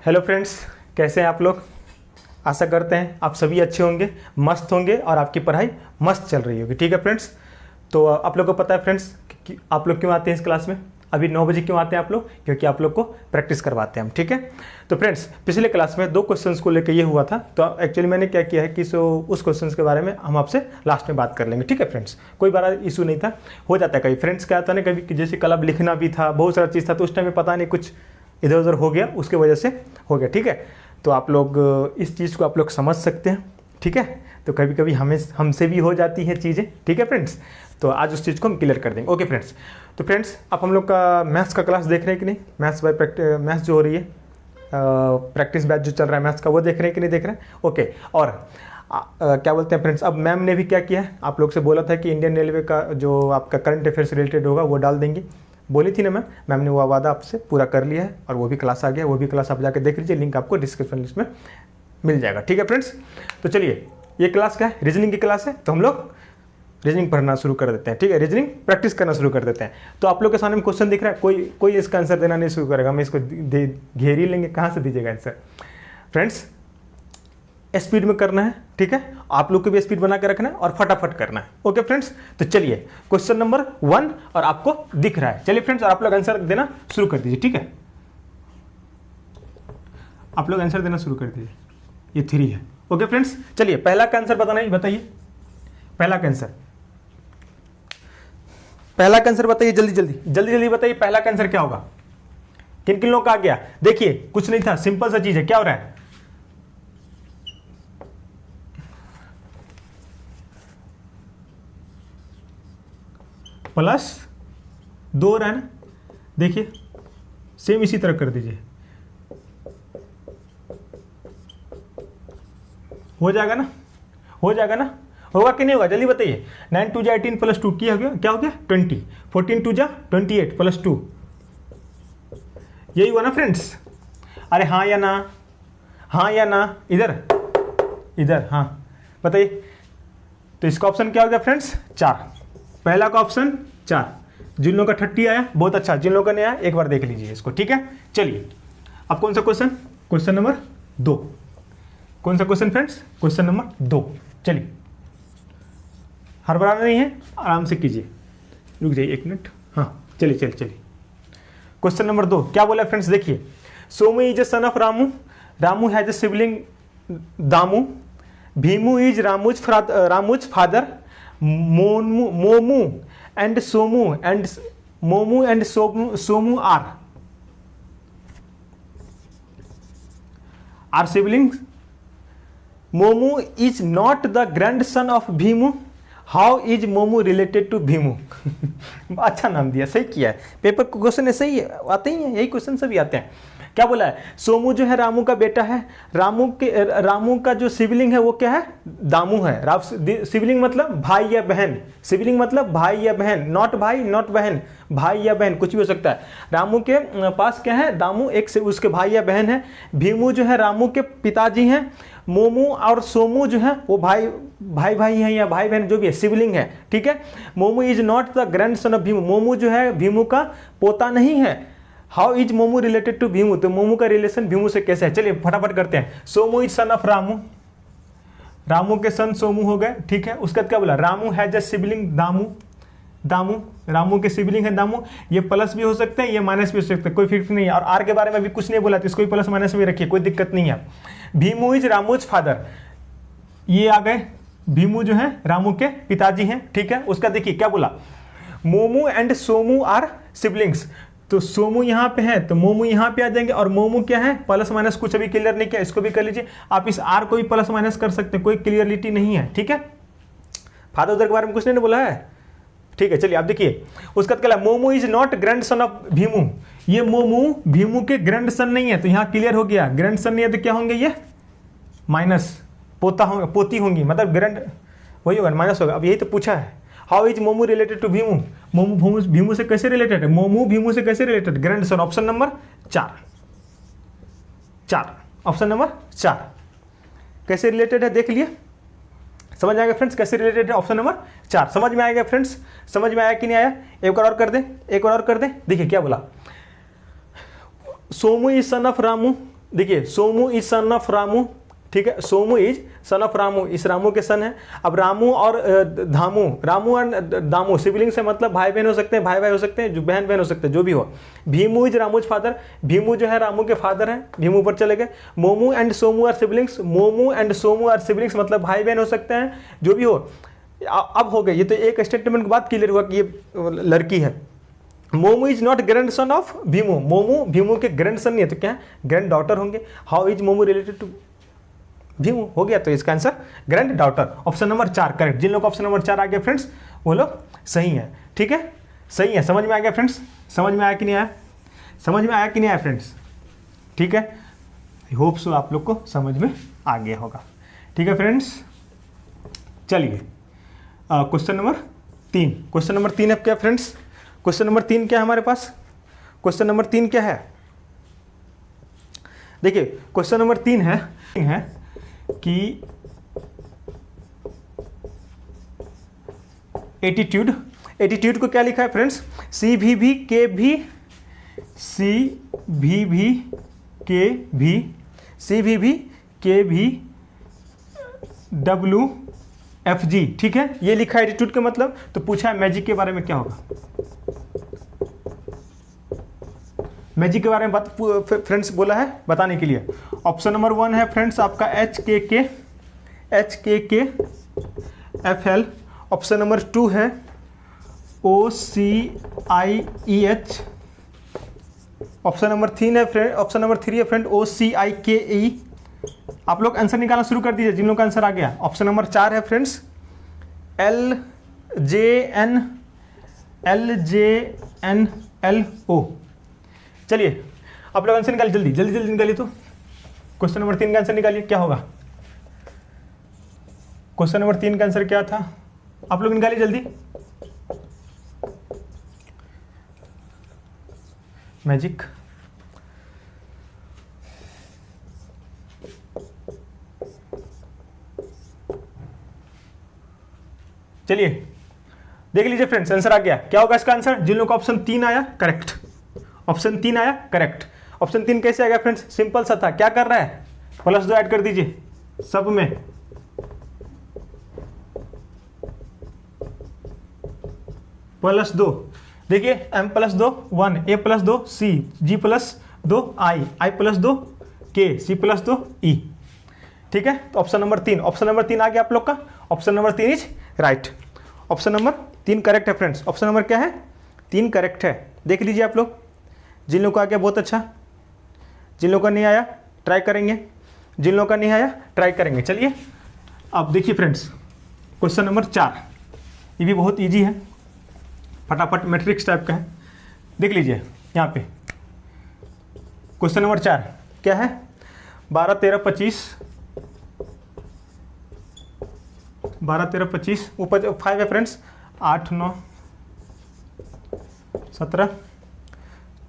Hello friends, कैसे हैं आप लोग। आशा करते हैं आप सभी अच्छे होंगे, मस्त होंगे और आपकी पढ़ाई मस्त चल रही होगी। ठीक है फ्रेंड्स, तो आप लोग को पता है फ्रेंड्स कि आप लोग क्यों आते हैं इस क्लास में। अभी 9 बजे क्यों आते हैं आप लोग, क्योंकि आप लोग को प्रैक्टिस करवाते हैं हम। ठीक है, तो फ्रेंड्स पिछले क्लास में 2 क्वेश्चंस को लेकर ये हुआ था, तो एक्चुअली मैंने क्या किया है कि उस क्वेश्चंस के बारे में हम आपसे लास्ट में बात कर लेंगे। ठीक है फ्रेंड्स, कोई बड़ा इशू नहीं था, हो जाता है कभी फ्रेंड्स। क्या था ना, कभी कि जैसे कल अब लिखना भी था, बहुत सारा चीज़ था, तो उस टाइम में पता नहीं कुछ इधर उधर हो गया, उसके वजह से हो गया। ठीक है, तो आप लोग इस चीज़ को आप लोग समझ सकते हैं। ठीक है, तो कभी कभी हमसे भी हो जाती हैं चीज़ें। ठीक है फ्रेंड्स, तो आज उस चीज़ को हम क्लियर कर देंगे। ओके फ्रेंड्स, तो फ्रेंड्स आप हम लोग का मैथ्स का क्लास देख रहे हैं कि नहीं, मैथ्स जो हो रही है, प्रैक्टिस बैच जो चल रहा है मैथ्स का, वो देख रहे हैं कि नहीं देख रहे हैं। ओके, और क्या बोलते हैं फ्रेंड्स, अब मैम ने भी क्या किया है, आप लोग से बोला था कि इंडियन रेलवे का जो आपका करंट अफेयर से रिलेटेड होगा वो डाल देंगी, बोली थी ना मैम ने वो वादा आपसे पूरा कर लिया है, और वो भी क्लास आ गया। वो भी क्लास आप जाकर देख लीजिए, लिंक आपको डिस्क्रिप्शन लिस्ट में मिल जाएगा। ठीक है फ्रेंड्स, तो चलिए ये क्लास क्या है, रीजनिंग की क्लास है, तो हम लोग रीजनिंग पढ़ना शुरू कर देते हैं। ठीक है, रीजनिंग प्रैक्टिस करना शुरू कर देते हैं। तो आप लोग के सामने क्वेश्चन दिख रहा है, कोई इसका आंसर देना नहीं शुरू करेगा, हम इसको घेर ही लेंगे, कहाँ से दीजिएगा आंसर। फ्रेंड्स स्पीड में करना है, ठीक है, आप लोग को भी स्पीड बना के रखना है और फटाफट करना है। ओके फ्रेंड्स, तो चलिए क्वेश्चन नंबर 1 और आपको दिख रहा है, चलिए फ्रेंड्स, और आप लोग आंसर देना शुरू कर दीजिए। ठीक है, आप लोग आंसर देना शुरू कर दीजिए, ये 3 है। ओके फ्रेंड्स, चलिए पहला का आंसर बताइए, पहला का आंसर बताइए, जल्दी बताइए, पहला का आंसर क्या होगा। किन किन लोगों का आ गया, देखिए कुछ नहीं था, सिंपल सा चीज है। क्या हो रहा है, +2 रहा है ना, देखिए सेम इसी तरह कर दीजिए, हो जाएगा ना, होगा कि नहीं होगा, जल्दी बताइए। 9 2 18 + 2 क्या हो गया 20, 14 2 28 + 2, यही हुआ ना फ्रेंड्स। अरे हाँ या ना, इधर हाँ बताइए। तो इसका ऑप्शन क्या हो गया फ्रेंड्स, 4, पहला का ऑप्शन 4। जिन लोगों का 30 आया बहुत अच्छा, जिन लोगों का नहीं आया एक बार देख लीजिए इसको। ठीक है, चलिए अब कौन सा क्वेश्चन नंबर 2, कौन सा क्वेश्चन फ्रेंड्स, क्वेश्चन नंबर 2। चलिए हड़बड़ाना नहीं है, आराम से कीजिए, रुक जाइए 1 मिनट। हाँ चलिए क्वेश्चन नंबर 2 क्या बोला फ्रेंड्स, देखिए। Somu is a son of Ramu has a sibling Damu, Bhimu is Ramu's father, Momu and Somu are siblings. Momu is not the grandson of Bhimu, how is Momu related to Bhimu. अच्छा नाम दिया, सही किया है, पेपर क्वेश्चन ऐसे ही आते ही हैं, यही क्वेश्चन सभी आते हैं। क्या बोला है, सोमू जो है रामू का बेटा है, रामू का जो सिबलिंग है वो क्या है, दामू है। सिबलिंग मतलब भाई या बहन, नॉट भाई नॉट बहन, भाई या बहन कुछ भी हो सकता है। रामू के पास क्या है, दामू एक से उसके भाई या बहन है। भीमू जो है रामू के पिताजी हैं। मोमू और सोमू जो है वो भाई हैं या भाई बहन जो भी है, सिबलिंग है। ठीक है, Momu is not the grandson of Bhimu, Momu जो है भीमू का पोता नहीं है। How is Momu related to Bhimu, तो मोमू का रिलेशन भीमू से कैसे है, चलिए फटाफट करते हैं। Somu is son of Ramu के सन सोमू हो गए। ठीक है, उसके बाद क्या बोला, Ramu has a sibling Damu, Ramu के सिबलिंग है दामू। ये प्लस भी हो सकते हैं, ये माइनस भी हो सकते हैं, कोई फिक्र नहीं है। और आर के बारे में भी कुछ नहीं बोला, तो इसको प्लस माइनस में रखिए, कोई दिक्कत नहीं है। भीमू इज रामूज फादर, ये आ गए, भीमू जो है रामू के पिताजी हैं। ठीक है, उसका देखिए क्या बोला, मोमू एंड सोमू आर सिबलिंग्स, तो सोमू यहाँ पे है तो मोमू यहाँ पे आ जाएंगे, और मोमू क्या है, प्लस माइनस कुछ अभी क्लियर नहीं किया, इसको भी कर लीजिए। आप इस आर को भी प्लस माइनस कर सकते हैं, कोई क्लियरिटी नहीं है। ठीक है, फादर उधर के बारे में कुछ नहीं बोला है। ठीक है, चलिए आप देखिए उसका क्या, Momu is not grandson of Bhimu, ये मोमू भीमू के ग्रैंड सन नहीं है, तो यहाँ क्लियर हो गया, ग्रैंड सन नहीं है तो क्या होंगे, ये माइनस पोती होंगी, मतलब ग्रैंड वही होगा, माइनस होगा। अब यही तो पूछा है, how is Momu related to Bhimu, Momu Bhimu से कैसे रिलेटेड है, मोमू भीमू से कैसे related, grandson, option number 4, option number 4 कैसे रिलेटेड है देख लिए, समझ में आएगा फ्रेंड्स, कैसे रिलेटेड है, ऑप्शन नंबर 4 समझ में आएगा फ्रेंड्स, समझ में आया कि नहीं आया, एक बार और कर दें, देखिए क्या बोला, Somu is son of Ramu, देखिए Somu is son of Ramu, ठीक है, Somu is son of Ramu, इस रामू के सन है। अब रामू और धामू, रामू एंड दामू सिबलिंग से मतलब भाई बहन हो सकते हैं, भाई भाई हो सकते हैं, जो बहन बहन हो सकते हैं, जो भी हो। भीमू इज रामूज फादर, भीमू जो है रामू के फादर हैं, भीमू पर चले गए। Momu and Somu are siblings, Momu and Somu are siblings मतलब भाई बहन हो सकते हैं, जो भी हो। अब हो गए, ये तो एक स्टेटमेंट के बाद क्लियर हुआ कि ये लड़की है। Momu is not grandson of Bhimu, Momu Bhimu के ग्रैंड सन नहीं है तो क्या है, ग्रैंड डॉटर होंगे। How is Momu related to Bhimu, हो गया, तो इसका answer granddaughter. Option number 4 correct. जिन लोग ऑप्शन नंबर 4 आ गया फ्रेंड्स वो लोग सही है, ठीक है, सही है। समझ में आ गया फ्रेंड्स, समझ में आया कि नहीं आया, समझ में आया कि नहीं आया फ्रेंड्स, ठीक है। आई होप सो आप लोग को समझ में आ गया होगा, ठीक है फ्रेंड्स। चलिए क्वेश्चन नंबर 3, क्वेश्चन नंबर 3 है क्या फ्रेंड्स, क्वेश्चन नंबर 3 क्या है हमारे पास, क्वेश्चन नंबर 3 क्या है, देखिए क्वेश्चन नंबर 3 है कि एटीट्यूड, एटीट्यूड को क्या लिखा है फ्रेंड्स, सी भी के भी, सी भी के भी, सी भी के भी डब्ल्यू एफ जी, ठीक है, ये लिखा है एटीट्यूड का मतलब। तो पूछा है मैजिक के बारे में क्या होगा, मैजिक के बारे में बात फ्रेंड्स बोला है बताने के लिए। ऑप्शन नंबर 1 है फ्रेंड्स आपका एच के एफ एल। ऑप्शन नंबर 2 है OCIEH। ऑप्शन नंबर 3 है फ्रेंड, ऑप्शन नंबर 3 है फ्रेंड OCIKE। आप लोग आंसर निकालना शुरू कर दीजिए जिन लोगों का आंसर आ गया। ऑप्शन नंबर 4 है फ्रेंड्स LJNLO। चलिए आप लोग आंसर निकालिए, जल्दी जल्दी जल्दी निकालिए। तो क्वेश्चन नंबर 3 का आंसर निकालिए, क्या होगा, क्वेश्चन नंबर 3 का आंसर क्या था, आप लोग निकालिए जल्दी। मैजिक, चलिए देख लीजिए फ्रेंड्स आंसर आ गया, क्या होगा इसका आंसर। जिन लोगों का ऑप्शन 3 आया करेक्ट, ऑप्शन 3 आया करेक्ट। ऑप्शन 3 कैसे आ गया फ्रेंड्स, सिंपल सा था, क्या कर रहा है, +2 ऐड कर दीजिए सब में, +2। देखिए m +2 1, a +2 c, g +2 i, i +2 k, c +2 e, ठीक है। तो ऑप्शन नंबर 3, ऑप्शन नंबर 3 आ गया आप लोग का, option number 3 is right. Option number 3 correct है फ्रेंड्स। ऑप्शन नंबर क्या है, 3 करेक्ट है। देख लीजिए आप लोग, जिन लोगों को आ गया बहुत अच्छा, जिन लोगों का नहीं आया ट्राई करेंगे, जिन लोगों का नहीं आया ट्राई करेंगे। चलिए अब देखिए फ्रेंड्स क्वेश्चन नंबर 4, ये भी बहुत इजी है, फटाफट मैट्रिक्स टाइप का है, देख लीजिए यहाँ पे। क्वेश्चन नंबर 4 क्या है, 12 13 25, 12 13 25, ऊपर 5 है फ्रेंड्स, 8 9 17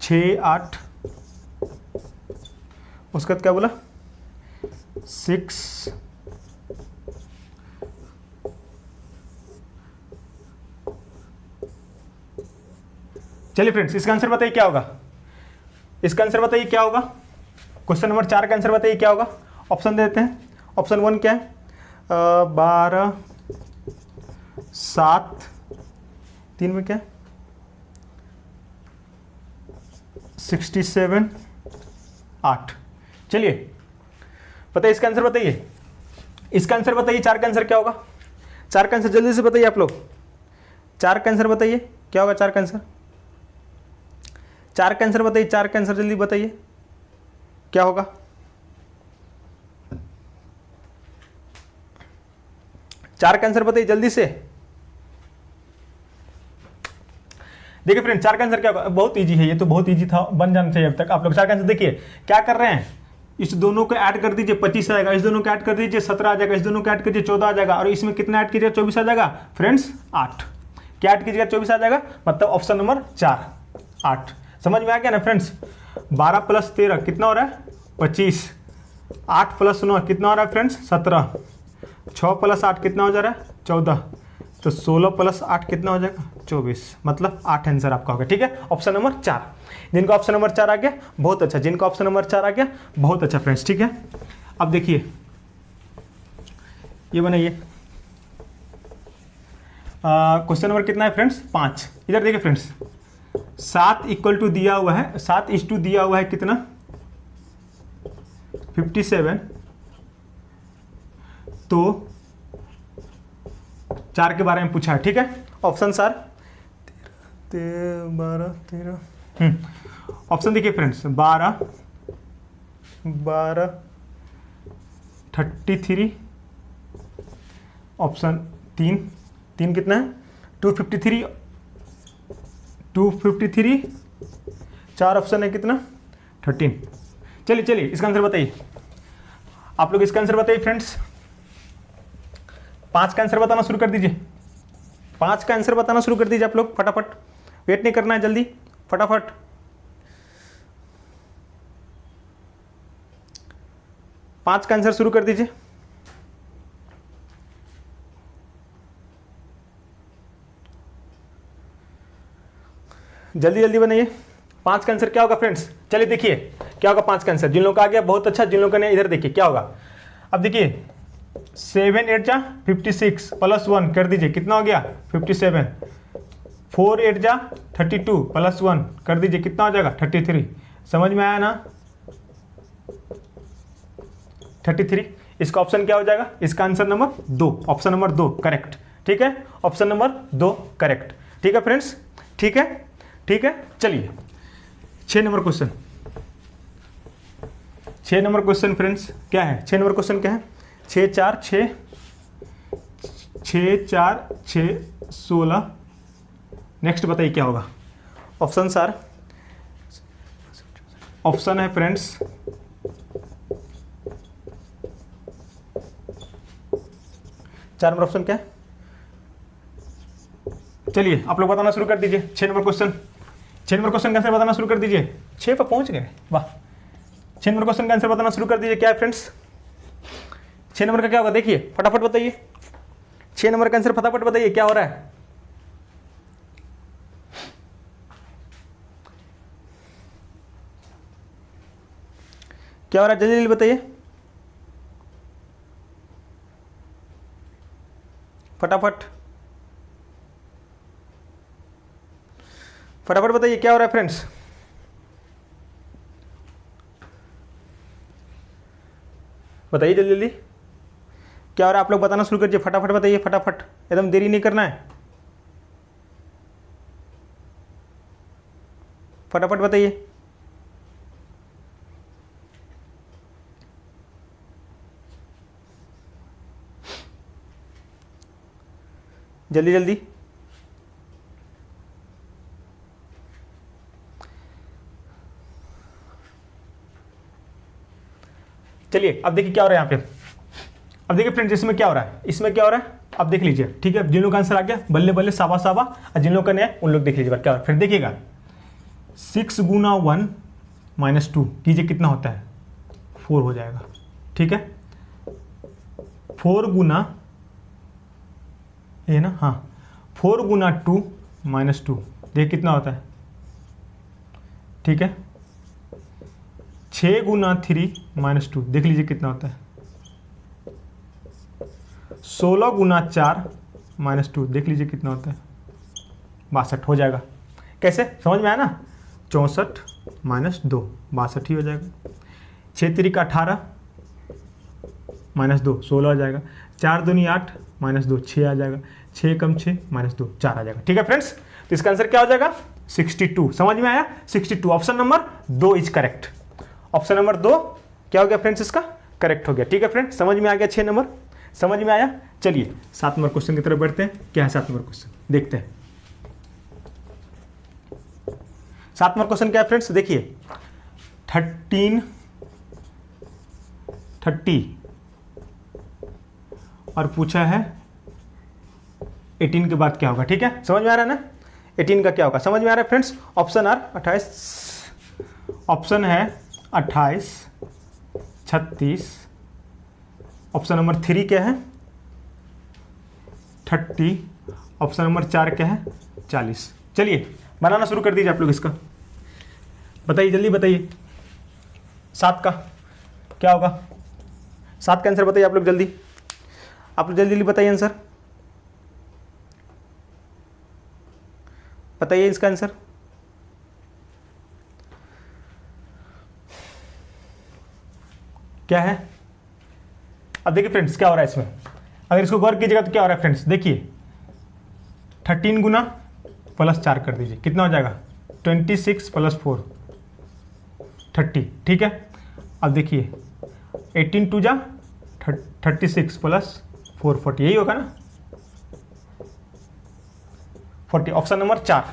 6 8, उसके बाद क्या बोला 6 चलिए फ्रेंड्स इसका आंसर बताइए क्या होगा, इसका आंसर बताइए क्या होगा। क्वेश्चन नंबर 4 का आंसर बताइए क्या होगा। ऑप्शन देते हैं। ऑप्शन 1 क्या है, 12 7, 3 में क्या 67 8। चलिए बताइए इसका आंसर बताइए, इसका आंसर बताइए, 4 का आंसर क्या होगा। 4 का आंसर जल्दी से बताइए आप लोग, 4 का आंसर बताइए क्या होगा। 4 का आंसर, 4 का आंसर बताइए, 4 का आंसर जल्दी बताइए क्या होगा। चार का आंसर बताइए जल्दी से। देखिए फ्रेंड 4 का आंसर क्या होगा, बहुत इजी है, ये तो बहुत इजी था, बन जाना चाहिए अब तक। आप लोग 4 का आंसर देखिए क्या कर रहे हैं, इस दोनों को ऐड कर दीजिए 25 आएगा, इस दोनों को ऐड कर दीजिए 17 आ जाएगा, इस दोनों को ऐड कीजिए 14 आ जाएगा, और इसमें कितना ऐड कीजिएगा 24 आ जाएगा फ्रेंड्स 8। क्या ऐड कीजिएगा 24 आ जाएगा, मतलब ऑप्शन नंबर 4 8। समझ में आ गया ना फ्रेंड्स। 12 + 13 कितना हो रहा है 25, 8 + 9 कितना हो रहा है फ्रेंड्स 17, 6 + 8 कितना हो जा रहा है 14, तो 16 + 8 कितना हो जाएगा 24, मतलब 8 आंसर आपका होगा। ठीक है, ऑप्शन नंबर 4। जिनका ऑप्शन नंबर 4 आ गया बहुत अच्छा, जिनका ऑप्शन नंबर 4 आ गया बहुत अच्छा फ्रेंड्स। ठीक है, अब देखिए ये बनाइए क्वेश्चन नंबर कितना है फ्रेंड्स 5। इधर देखिए फ्रेंड्स 7 = दिया हुआ है, 7:2 दिया हुआ है कितना 57, तो 4 के बारे में पूछा है। ठीक है, ऑप्शन सर 12 13 ऑप्शन देखिए फ्रेंड्स 12 33, ऑप्शन 3 कितना है 253, 4 ऑप्शन है कितना 13। चलिए इसका आंसर बताइए आप लोग, इसका आंसर बताइए फ्रेंड्स। 5 का आंसर बताना शुरू कर दीजिए, 5 का आंसर बताना शुरू कर दीजिए आप लोग फटाफट, वेट नहीं करना है, जल्दी फटाफट। पांच का आंसर शुरू कर दीजिए। जल्दी जल्दी बनाइए। 5 का आंसर क्या होगा फ्रेंड्स, चलिए देखिए क्या होगा 5 का आंसर। जिन लोगों का आ गया बहुत अच्छा, जिन लोगों का नहीं इधर देखिए क्या होगा। अब देखिए 7 8 जा 56 +1 कर दीजिए कितना हो गया 57, 4 8 जा 32 +1 कर दीजिए कितना हो जाएगा 33। समझ में आया ना 33। इसका ऑप्शन क्या हो जाएगा, इसका answer number 2, option number 2 correct. ठीक है, ऑप्शन नंबर 2 करेक्ट। ठीक है फ्रेंड्स, ठीक है ठीक है। चलिए 6 number question, 6 number question friends क्या है, 6 नंबर क्वेश्चन क्या है, 6 4 6 16। नेक्स्ट बताइए क्या होगा। ऑप्शन सर, ऑप्शन है फ्रेंड्स 4 नंबर ऑप्शन क्या है। चलिए आप लोग बताना शुरू कर दीजिए। 6 नंबर क्वेश्चन, 6 नंबर क्वेश्चन का आंसर बताना शुरू कर दीजिए। 6 पर पहुंच गए, वाह। 6 नंबर क्वेश्चन का आंसर बताना शुरू कर दीजिए। क्या है फ्रेंड्स 6 नंबर का क्या होगा, देखिए फटाफट बताइए। 6 नंबर का आंसर फटाफट बताइए क्या हो रहा है। क्या हो रहा है, जल्दी जल्दी बताइए फटाफट, फटाफट बताइए क्या हो रहा है फ्रेंड्स। बताइए जल्दी जल्दी क्या हो रहा है, आप लोग बताना शुरू कीजिए, फटाफट बताइए, फटाफट, एकदम देरी नहीं करना है, फटाफट बताइए। जल्दी जल्दी। चलिए अब देखिए क्या हो रहा है यहाँ पे। अब देखिए फ्रेंड्स इसमें क्या हो रहा है, इसमें क्या हो रहा है अब देख लीजिए। ठीक है, जिन लोगों का आंसर आ गया बल्ले बल्ले साबा साबा, और जिन लोगों का नहीं है उन लोग देख लीजिए क्या हो रहा है। फिर देखिएगा 6 गुना 1 - 2 कीजिए कितना होता है 4 हो जाएगा। ठीक है, 4 गुना ये ना, हाँ 4 गुना 2 - 2 देखिए कितना होता है। ठीक है, 6 गुना 3 - 2 देख लीजिए कितना होता है। 16 गुना 4 - 2 देख लीजिए कितना होता है 62 हो जाएगा। कैसे समझ में आया ना, 64 - 2 62 ही हो जाएगा। 6 3 का 18 - 2 16 हो जाएगा। 4 दूनी 8 - 2 6 आ जाएगा। 6 कम 6 - 2 4 आ जाएगा। ठीक है फ्रेंड्स, तो इसका आंसर क्या हो जाएगा 62। समझ में आया 62, option number 2 is correct. Option number 2 क्या हो गया फ्रेंड्स, इसका करेक्ट हो गया। ठीक है फ्रेंड्स, समझ में आ गया 6 नंबर, समझ में आया। चलिए 7 नंबर क्वेश्चन की तरफ बढ़ते हैं। क्या है 7 नंबर क्वेश्चन, देखते हैं 7 नंबर क्वेश्चन क्या है फ्रेंड्स। देखिए 30 और पूछा है 18 के बाद क्या होगा। ठीक है, समझ में आ रहा है ना 18 का क्या होगा, समझ में आ रहा है फ्रेंड्स। ऑप्शन आर 28, ऑप्शन है 28 36, ऑप्शन नंबर 3 क्या है 30 ऑप्शन नंबर 4 क्या है 40। चलिए बनाना शुरू कर दीजिए आप लोग इसका, बताइए जल्दी बताइए 7 का क्या होगा, 7 का आंसर बताइए आप लोग जल्दी, आप लोग जल्दी जल्दी बताइए आंसर, बताइए इसका आंसर। क्या है? अब देखिए फ्रेंड्स क्या हो रहा है इसमें, अगर इसको गौर कीजिएगा तो क्या हो रहा है फ्रेंड्स, देखिए 13 गुना प्लस 4 कर दीजिए, कितना हो जाएगा 26 प्लस 4 30, ठीक है। अब देखिए 18 टू जा 36 प्लस 4 40, यही होगा ना 40। ऑप्शन नंबर 4,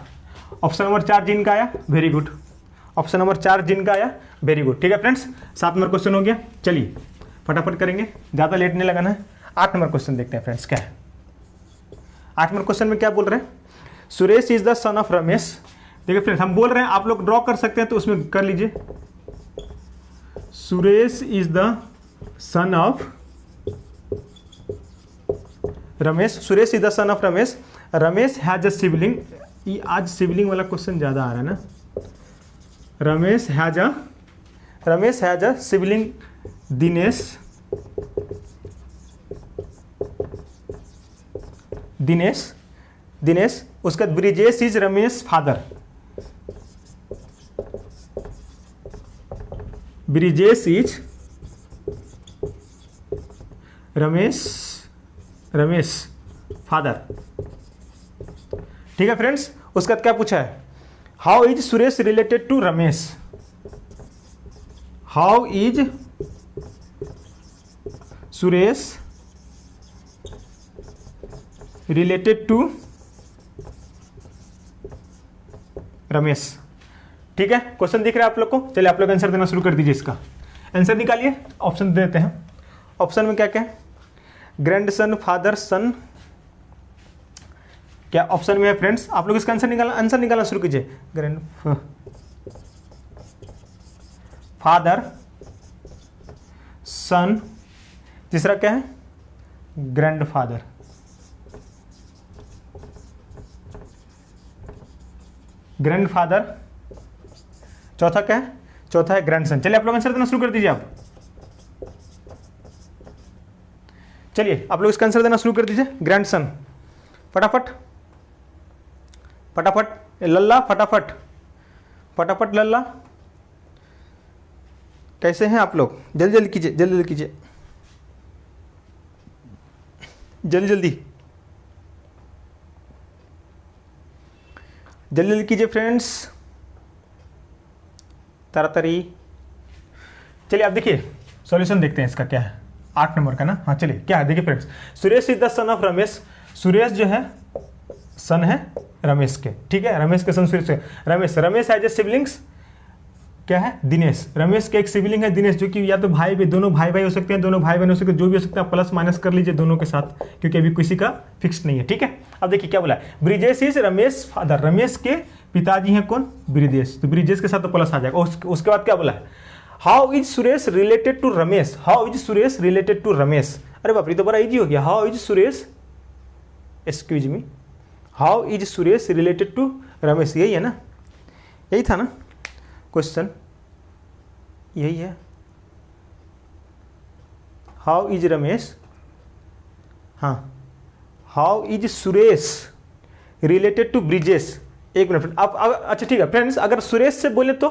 ऑप्शन नंबर 4 जिनका आया वेरी गुड, ऑप्शन नंबर 4 जिनका आया वेरी गुड, ठीक है फ्रेंड्स। 7 नंबर क्वेश्चन हो गया, चलिए फटाफट करेंगे, ज़्यादा लेट नहीं लगाना है। 8 नंबर क्वेश्चन देखते हैं फ्रेंड्स क्या है। 8 नंबर क्वेश्चन में क्या बोल रहे हैं, Suresh is the son of Ramesh. देखिए फ्रेंड्स हम बोल रहे हैं, आप लोग ड्रॉ कर सकते हैं तो उसमें कर लीजिए, Suresh is the son of Ramesh, Suresh is the son of Ramesh, Ramesh has a sibling, ये आज सिबलिंग वाला क्वेश्चन ज़्यादा आ रहा है ना, Ramesh has a sibling Dinesh, Dinesh उसका Brijesh is Ramesh father, Brijesh is Ramesh father, ठीक है फ्रेंड्स। उसका क्या पूछा है, how is Suresh related to Ramesh, how is Suresh related to Ramesh, ठीक है। क्वेश्चन दिख रहा है आप लोग को, चलिए आप लोग आंसर देना शुरू कर दीजिए, इसका आंसर निकालिए। ऑप्शन देते हैं, ऑप्शन में क्या क्या है, ग्रैंडसन, फादर, सन, क्या ऑप्शन में है फ्रेंड्स, आप लोग इसका आंसर निकालना शुरू कीजिए। ग्रैंड फादर, सन, तीसरा क्या है ग्रैंडफादर, ग्रैंडफादर, चौथा क्या है, चौथा है ग्रैंडसन। चलिए आप लोग आंसर देना शुरू कर दीजिए, आप चलिए आप लोग इसका आंसर देना शुरू कर दीजिए, ग्रैंडसन, फटाफट फटाफट लल्ला, फटाफट फटाफट लल्ला, कैसे हैं आप लोग, जल्दी जल्दी कीजिए, जल्दी जल्दी कीजिए, जल्दी जल्दी जल्दी जल्दी कीजिए फ्रेंड्स, तारातारी। चलिए आप देखिए सॉल्यूशन देखते हैं इसका क्या है, 8 नंबर का ना, हाँ चलिए क्या है देखिए friends, Suresh is the son of Ramesh, Suresh जो है सन है रमेश के, ठीक है, रमेश के son Suresh, Ramesh as a siblings क्या है दिनेश, रमेश के एक सिबलिंग है दिनेश, जो कि या तो भाई भी, दोनों भाई हो सकते हैं, दोनों भाई बहन हो सकते हैं, जो भी हो सकते हैं, प्लस माइनस कर लीजिए दोनों के साथ, क्योंकि अभी किसी का फिक्स नहीं है, ठीक है। अब देखिए क्या बोला है, ब्रिजेश इज रमेश फादर, रमेश के पिताजी हैं कौन, ब्रिजेश, तो ब्रिजेश के साथ तो प्लस आ जाएगा। उसके बाद क्या बोला है, how is Suresh related to Ramesh, how is Suresh related to Ramesh, अरे बाप रे तो बड़ा इजी हो गया, how is Suresh, excuse me, how is Suresh related to Ramesh, यही है ना, यही था ना क्वेश्चन, यही है, हाउ इज रमेश, हाँ how is Suresh related to Brijesh, एक मिनट आप अच्छा ठीक है फ्रेंड्स, अगर सुरेश से बोले तो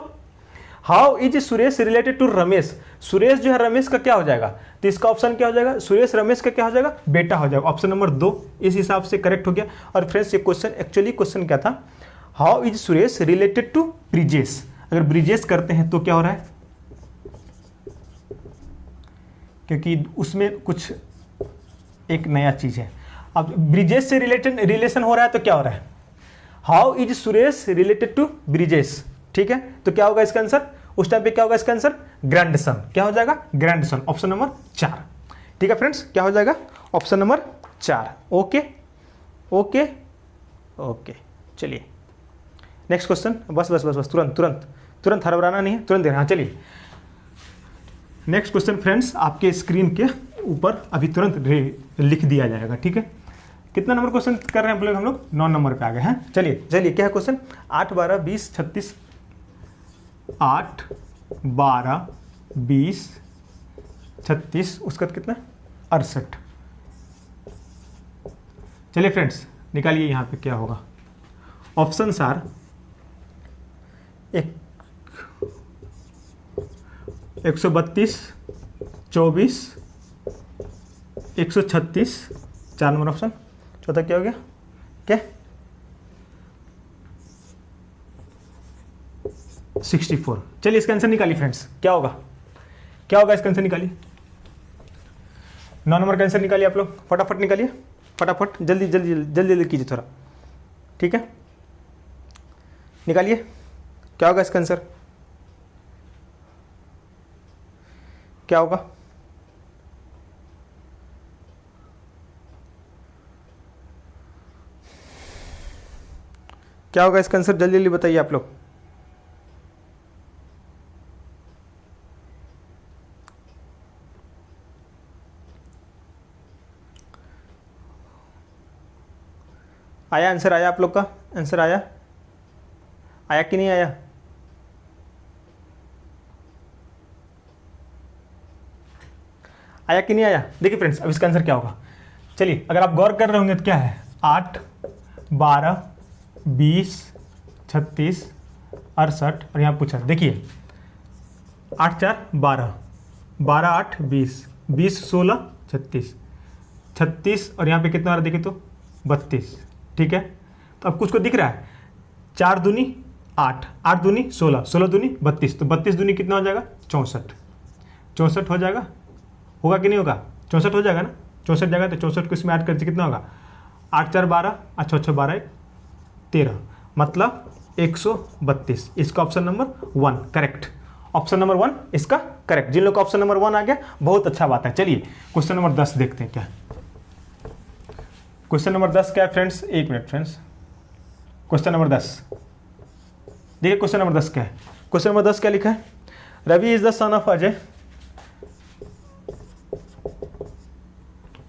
how is Suresh related to Ramesh, Suresh जो है रमेश का क्या हो जाएगा, तो इसका ऑप्शन क्या हो जाएगा, सुरेश रमेश का क्या हो जाएगा, बेटा हो जाएगा, ऑप्शन नंबर 2 इस हिसाब से करेक्ट हो गया। और फ्रेंड्स ये क्वेश्चन एक्चुअली क्वेश्चन क्या था, how is Suresh related to Brijesh, अगर ब्रिजेश करते हैं तो क्या हो रहा है, क्योंकि उसमें कुछ एक नया चीज है। अब ब्रिजेश से रिलेशन हो रहा है तो क्या हो रहा है, how is Suresh related to Brijesh, ठीक है, तो क्या होगा इसका आंसर, उस टाइम पे क्या होगा इसका आंसर, ग्रैंडसन, क्या हो जाएगा ग्रैंडसन, ऑप्शन नंबर 4, ठीक है फ्रेंड्स, क्या हो जाएगा option number 4। Okay okay okay, चलिए नेक्स्ट क्वेश्चन, बस बस बस बस तुरंत तुरंत तुरंत हड़बड़ाना नहीं है, तुरंत देना, हाँ चलिए नेक्स्ट क्वेश्चन फ्रेंड्स आपके स्क्रीन के ऊपर अभी तुरंत लिख दिया जाएगा, ठीक है, कितना नंबर क्वेश्चन कर रहे हैं हम लोग 9 नंबर पे आ गए हैं। चलिए चलिए क्या है क्वेश्चन, 8 12 20 36, 8 12 20 36, उसका कितना 68। चलिए फ्रेंड्स निकालिए यहाँ पे क्या होगा। Options are 132 24 136, 4 number option. चौथा क्या हो गया, क्या 64। चलिए इसका आंसर निकालिए फ्रेंड्स, क्या होगा, क्या होगा इसका आंसर निकालिए। 9 नंबर का आंसर निकालिए आप लोग, फटाफट निकालिए, फटाफट जल्दी जल्दी जल्दी जल्दी कीजिए थोड़ा, ठीक है निकालिए, क्या होगा इसका आंसर, क्या होगा। क्या होगा इसका आंसर, जल्दी जल्दी बताइए आप लोग। आया आंसर, आया आप लोग का आंसर आया, आया कि नहीं आया। आया कि नहीं आया। देखिए फ्रेंड्स अब इसका आंसर क्या होगा। चलिए अगर आप गौर कर रहे होंगे तो क्या है, 8 12 20 36 68 और यहाँ पूछा, देखिए 8 4 12, 12 8 20, 20 16 36, 36 और यहाँ पे कितना आ रहा है देखिए तो 32, ठीक है। तो अब कुछ को दिख रहा है 4 दूनी 8, 8 दूनी 16, 16 दूनी 32, तो 32 दूनी कितना हो जाएगा 64, 64 हो जाएगा, होगा कि नहीं होगा, 64 हो जाएगा ना, 64 जाएगा तो 64 को इसमें ऐड करके कितना होगा 8 4 12, 8 6 12 13, मतलब 132। इसका option number 1 correct, option number 1 इसका करेक्ट। जिन लोग का ऑप्शन नंबर 1 आ गया बहुत अच्छा बात है। चलिए क्वेश्चन नंबर 10 देखते हैं क्या, क्वेश्चन नंबर 10 क्या है फ्रेंड्स, एक मिनट फ्रेंड्स, क्वेश्चन नंबर 10 देखिए, क्वेश्चन नंबर 10 क्या है। क्वेश्चन नंबर 10 क्या लिखा है, Ravi is the son of Ajay,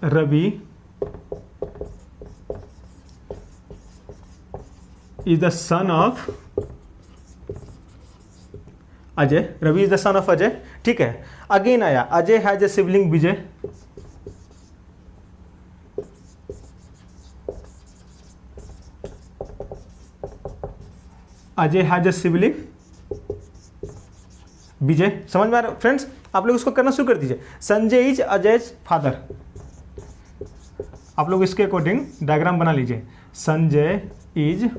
Ravi is the son of Ajay, Ravi is the son of Ajay, ठीक है। अगेन आया Ajay has a sibling Vijay, Ajay has a sibling Vijay, समझ में आ रहा है फ्रेंड्स। आप लोग इसको करना शुरू कर दीजिए। संजय इज अजय फादर, आप लोग इसके अकॉर्डिंग डायग्राम बना लीजिए। संजय इज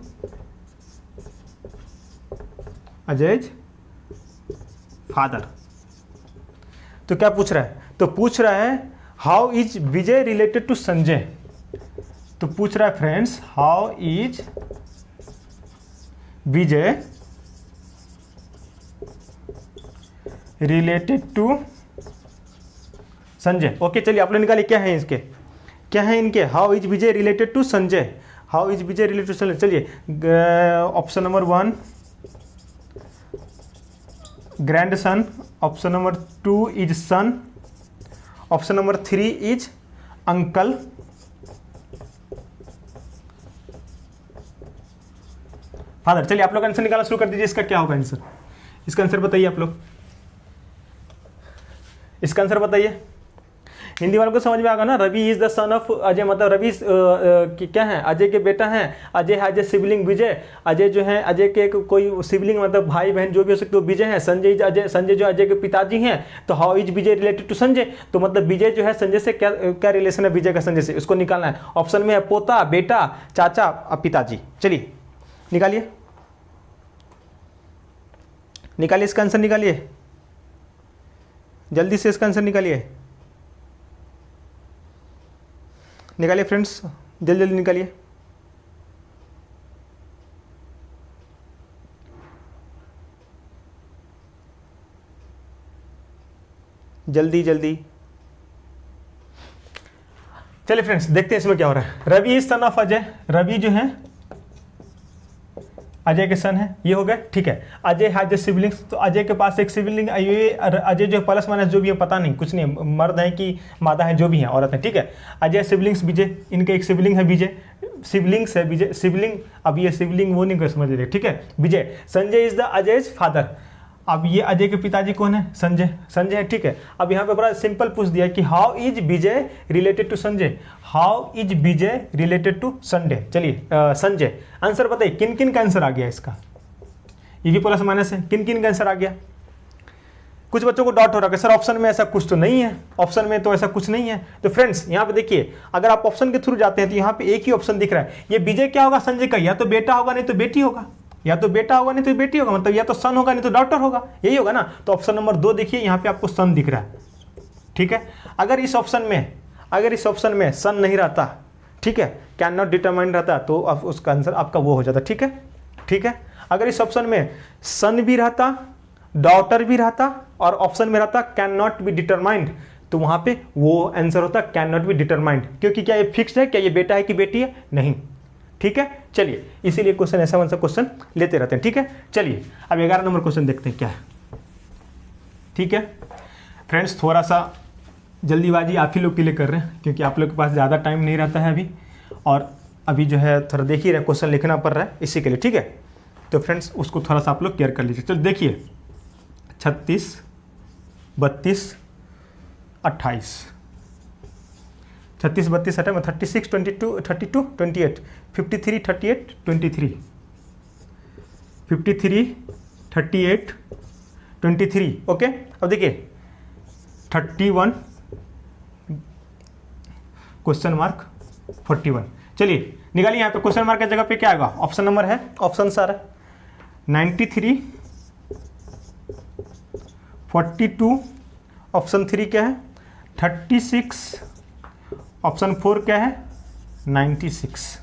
अजय फादर, तो क्या पूछ रहा है, तो पूछ रहा है how is Vijay related to Sanjay, तो पूछ रहा है friends how is Vijay related to Sanjay. Okay चलिए आप लोग निकालिए क्या है इसके, क्या है इनके, how is Vijay related to Sanjay, how is Vijay related to Sanjay. चलिए option number 1 grandson, option number 2 is son, option number 3 is uncle, father. चलिए आप लोग आंसर निकालना शुरू कर दीजिए, इसका क्या होगा आंसर, इसका आंसर बताइए आप लोग, इसका आंसर बताइए। हिंदी वालों को समझ में आएगा ना, Ravi is the son of Ajay, मतलब रवि क्या है, अजय के बेटा हैं, Ajay has a sibling Vijay, Ajay जो है अजय के कोई सिबलिंग मतलब भाई बहन जो भी हो सकते हो विजय है, संजय अजय, संजय जो अजय के पिताजी हैं, तो how is Vijay related to Sanjay, तो मतलब विजय जो है संजय से क्या क्या रिलेशन है विजय का संजय से, उसको निकालना है। ऑप्शन में है पोता, बेटा, चाचा, पिताजी। चलिए निकालिए, निकालिए इसका आंसर, निकालिए जल्दी से इसका आंसर निकालिए, निकालिए फ्रेंड्स जल्दी जल्दी निकालिए। जल्दी जल्दी चलिए फ्रेंड्स देखते हैं इसमें क्या हो रहा है। Ravi is son of Ajay, Ravi जो है अजय के सन है, ये हो गए, ठीक है। अजय हैज ए सिबलिंग्स, तो अजय के पास एक सिबलिंग, ये अजय जो प्लस माइनस जो भी है पता नहीं, कुछ नहीं, मर्द है कि मादा है, जो भी है, औरत है, ठीक है। अजय सिबलिंग्स विजय, इनके एक सिबलिंग है विजय, सिबलिंग्स है विजय, सिबलिंग, अब ये सिबलिंग वो नहीं कर समझ रहे, ठीक है। विजय, संजय इज द अजयज फादर, अब ये अजय के पिताजी कौन है, संजय, संजय है, ठीक है। अब यहाँ पे बड़ा सिंपल पूछ दिया कि how is Vijay related to Sanjay, how is Vijay related to Sunday, चलिए संजय। आंसर बताइए किन किन का आंसर आ गया इसका, ये भी प्लस माइनस है, किन किन का आंसर आ गया। कुछ बच्चों को डाउट हो रहा है सर ऑप्शन में ऐसा कुछ तो नहीं है, ऑप्शन में तो ऐसा कुछ नहीं है। तो फ्रेंड्स यहाँ पे देखिए, अगर आप ऑप्शन के थ्रू जाते हैं तो यहाँ पे एक ही ऑप्शन दिख रहा है, ये विजय क्या होगा, संजय का या तो बेटा होगा नहीं तो बेटी होगा, या तो बेटा होगा नहीं तो बेटी होगा, मतलब या तो सन होगा नहीं तो डॉटर होगा, यही होगा ना। तो ऑप्शन नंबर 2 देखिए, यहाँ पे आपको सन दिख रहा है, ठीक है। अगर इस ऑप्शन में सन नहीं रहता, ठीक है, कैन नॉट डिटरमाइन रहता, तो अब उसका आंसर आपका वो हो जाता, ठीक है, ठीक है। अगर इस ऑप्शन में सन भी रहता, डॉटर भी रहता, और ऑप्शन में रहता कैन नॉट बी डिटरमाइंड, तो वहां पे वो आंसर होता कैन नॉट बी डिटरमाइंड, क्योंकि क्या ये फिक्स्ड है, क्या ये बेटा है कि बेटी है, नहीं, ठीक है। चलिए, इसीलिए क्वेश्चन ऐसा वैसा क्वेश्चन लेते रहते हैं, ठीक है। चलिए अब 11 नंबर क्वेश्चन देखते हैं क्या है, ठीक है। फ्रेंड्स थोड़ा सा जल्दीबाजी आप ही लोग के लिए कर रहे हैं, क्योंकि आप लोग के पास ज़्यादा टाइम नहीं रहता है अभी, और अभी जो है थोड़ा देख ही रहे, क्वेश्चन लिखना पड़ रहा है इसी के लिए, ठीक है। तो फ्रेंड्स उसको थोड़ा सा आप लोग केयर कर लीजिए। चलो देखिए, 36, 32, 28, 36, 32 हटा, 36, 22, 32, 28, 53, 38, 23, 53, 38, 23, ओके। अब देखिए 31 क्वेश्चन मार्क 41, चलिए निकालिए। यहाँ पे क्वेश्चन मार्क की जगह पे क्या आएगा, ऑप्शन नंबर है, ऑप्शन सारा 93, 42, ऑप्शन 3 क्या है 36, ऑप्शन 4 क्या है 96।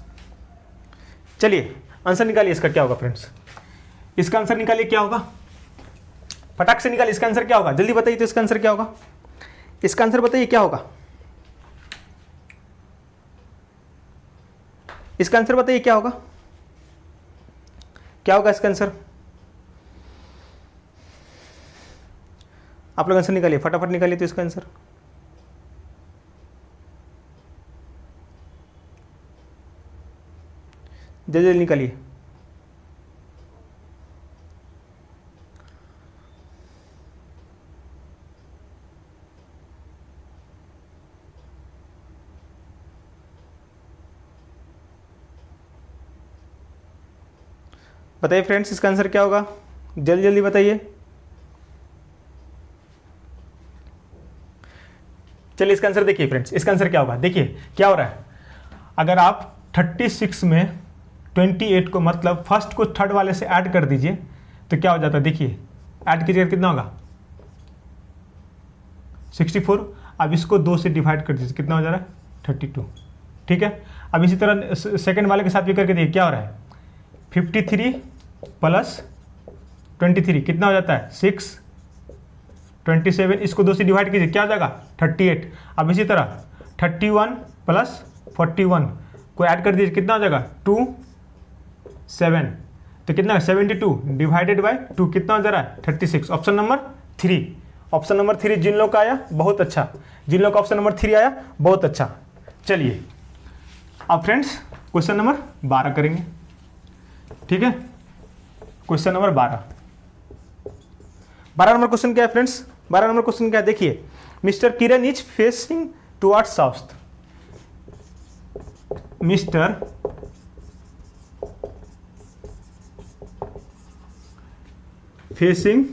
चलिए आंसर निकालिए, इसका क्या होगा फ्रेंड्स, इसका आंसर निकालिए, क्या होगा, फटाक से निकालिए, इसका आंसर क्या होगा, जल्दी बताइए। तो इसका आंसर क्या होगा, इसका आंसर बताइए क्या होगा, इसका आंसर बताइए क्या होगा, क्या होगा इसका आंसर, आप लोग आंसर निकालिए, फटाफट निकालिए तो इसका आंसर। जल्दी जल्दी निकालिए। बताइए फ्रेंड्स इसका आंसर क्या होगा, जल्दी जल्दी बताइए। चलिए इसका आंसर देखिए फ्रेंड्स, इसका आंसर क्या होगा, देखिए क्या हो रहा है। अगर आप 36 में 28 को मतलब फर्स्ट को थर्ड वाले से ऐड कर दीजिए तो क्या हो जाता है, देखिए ऐड कीजिएगा कितना होगा 64। अब इसको 2 से डिवाइड कर दीजिए, कितना हो जा रहा है 32, ठीक है। अब इसी तरह सेकंड वाले के साथ भी करके देखिए क्या हो रहा है, 53 प्लस 23 कितना हो जाता है 6, 27, इसको 2 से डिवाइड कीजिए क्या हो जाएगा 38। अब इसी तरह 31 प्लस 41 को ऐड कर दीजिए कितना हो जाएगा 2, 7, तो कितना 72 डिवाइडेड बाय 2 कितना हो जा रहा है 36। ऑप्शन नंबर 3, ऑप्शन नंबर 3 जिन लोग का आया बहुत अच्छा, जिन लोग का ऑप्शन नंबर 3 आया बहुत अच्छा। चलिए अब फ्रेंड्स क्वेश्चन नंबर 12 करेंगे, ठीक है। क्वेश्चन नंबर 12 नंबर क्वेश्चन क्या है फ्रेंड्स, 12 नंबर क्वेश्चन क्या है, देखिए mister Kiran is facing towards south, mister facing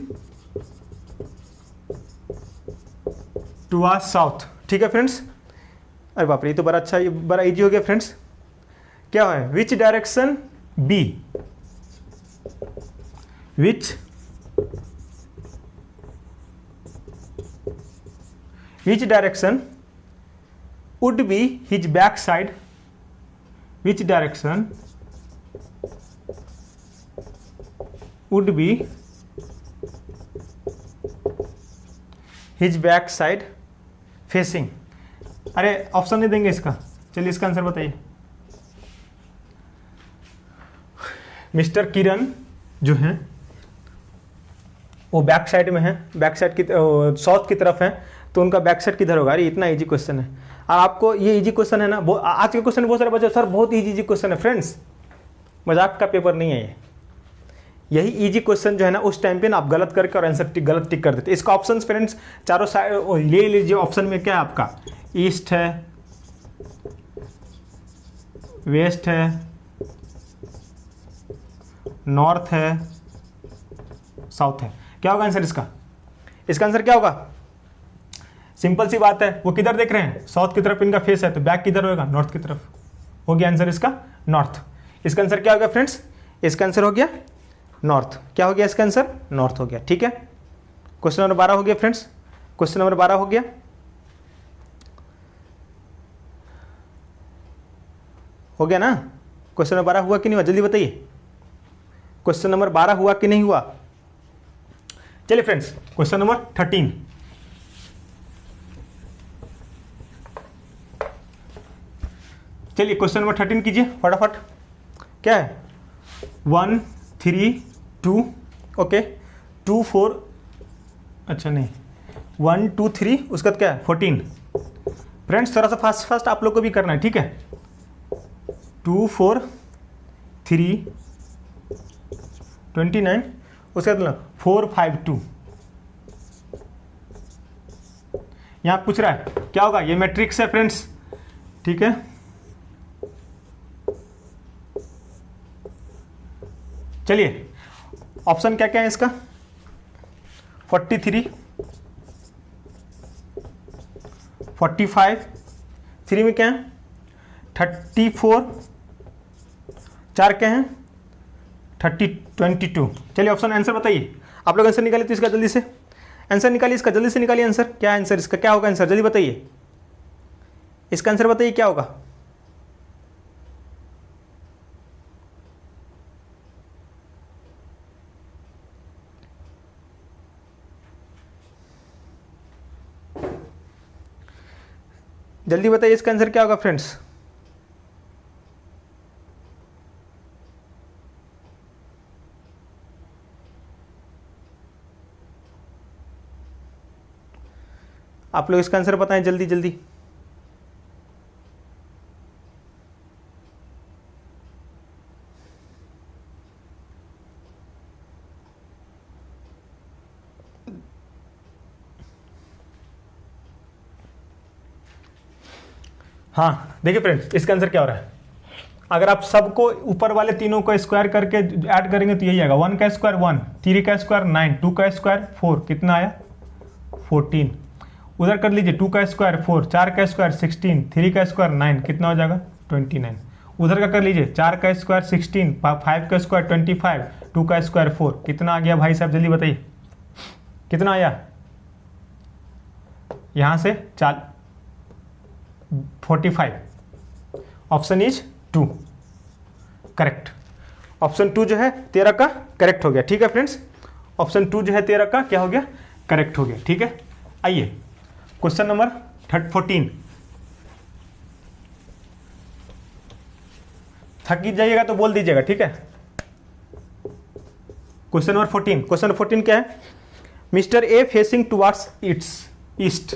towards south, ठीक है फ्रेंड्स। अरे बाप रे ये तो बड़ा अच्छा, ये बड़ा इजी हो गया फ्रेंड्स। क्या है, which direction be, which direction would be his backside, which direction would be his backside facing। अरे ऑप्शन नहीं देंगे इसका, चलिए इसका आंसर बताइए। मिस्टर किरण जो हैं वो बैक साइड में है, बैक साइड की साउथ की तरफ है, तो उनका बैक साइड किधर होगा? अरे इतना इजी क्वेश्चन है। और आपको ये इजी क्वेश्चन है ना, आज के क्वेश्चन बहुत सारे बच्चे सर बहुत इजी क्वेश्चन है। फ्रेंड्स मजाक का पेपर नहीं है ये, यही इजी क्वेश्चन जो है ना उस टाइम पे ना आप गलत करके और आंसर गलत टिक कर देते। इसका ऑप्शन फ्रेंड्स चारों साइड ले लीजिए। ऑप्शन में क्या है आपका? ईस्ट है, वेस्ट है, नॉर्थ है, साउथ है। क्या होगा आंसर इसका? इसका आंसर क्या होगा? सिंपल सी बात है, वो किधर देख रहे हैं? साउथ की तरफ इनका फेस है, तो बैक किधर होगा? नॉर्थ की तरफ। हो गया आंसर इसका नॉर्थ। इसका आंसर क्या हो गया फ्रेंड्स? इसका आंसर हो गया नॉर्थ। क्या हो गया इसका आंसर? नॉर्थ हो गया। ठीक है, क्वेश्चन नंबर 12 हो गया फ्रेंड्स। क्वेश्चन नंबर 12 हो गया, हो गया ना? क्वेश्चन नंबर 12 हुआ कि नहीं हुआ? जल्दी बताइए, क्वेश्चन नंबर 12 हुआ कि नहीं हुआ? चलिए फ्रेंड्स क्वेश्चन नंबर 13। चलिए क्वेश्चन नंबर 13 कीजिए फटाफट। क्या है? 1 3 2 ओके 2 4, अच्छा नहीं 1 2 3, उसका क्या है? 14। फ्रेंड्स थोड़ा सा फास्ट फास्ट आप लोग को भी करना है, ठीक है? 2 4 3 29, उसके बाद 4 5 2। यहाँ पूछ रहा है क्या होगा? ये मैट्रिक्स है फ्रेंड्स, ठीक है? चलिए ऑप्शन क्या क्या है इसका? 43 45, 3 में क्या है? 34, 4 क्या है? 22। चलिए ऑप्शन आंसर बताइए आप लोग। आंसर निकालिए तो इसका जल्दी से आंसर निकालिए, इसका जल्दी से निकालिए आंसर। क्या आंसर इसका? क्या होगा आंसर? जल्दी बताइए, इसका आंसर बताइए क्या होगा? जल्दी बताइए इसका आंसर क्या होगा फ्रेंड्स? आप लोग इसका आंसर बताएं जल्दी जल्दी। हाँ देखिए फ्रेंड्स इसका आंसर क्या हो रहा है? अगर आप सबको ऊपर वाले तीनों को स्क्वायर करके ऐड करेंगे तो यही आएगा। 1 का स्क्वायर 1, 3 का स्क्वायर 9, 2 का स्क्वायर 4, कितना आया? 14। उधर कर लीजिए 2 का स्क्वायर 4, 4 का स्क्वायर 16, 3 का स्क्वायर 9, कितना हो जाएगा? 29। उधर का कर लीजिए 4 का स्क्वायर 16, 5 का स्क्वायर 25, 2 का स्क्वायर 4, कितना आ गया भाई साहब? जल्दी बताइए कितना आया? यहाँ से 45। Option is 2 correct. ऑप्शन 2 जो है 13 का करेक्ट हो गया। ठीक है फ्रेंड्स, ऑप्शन 2 जो है 13 का क्या हो गया? करेक्ट हो गया। ठीक है, आइए क्वेश्चन नंबर 14। थक जाइएगा तो बोल दीजिएगा, ठीक है? Question number 14। क्वेश्चन नंबर 14 क्या है? Mister A facing towards its east.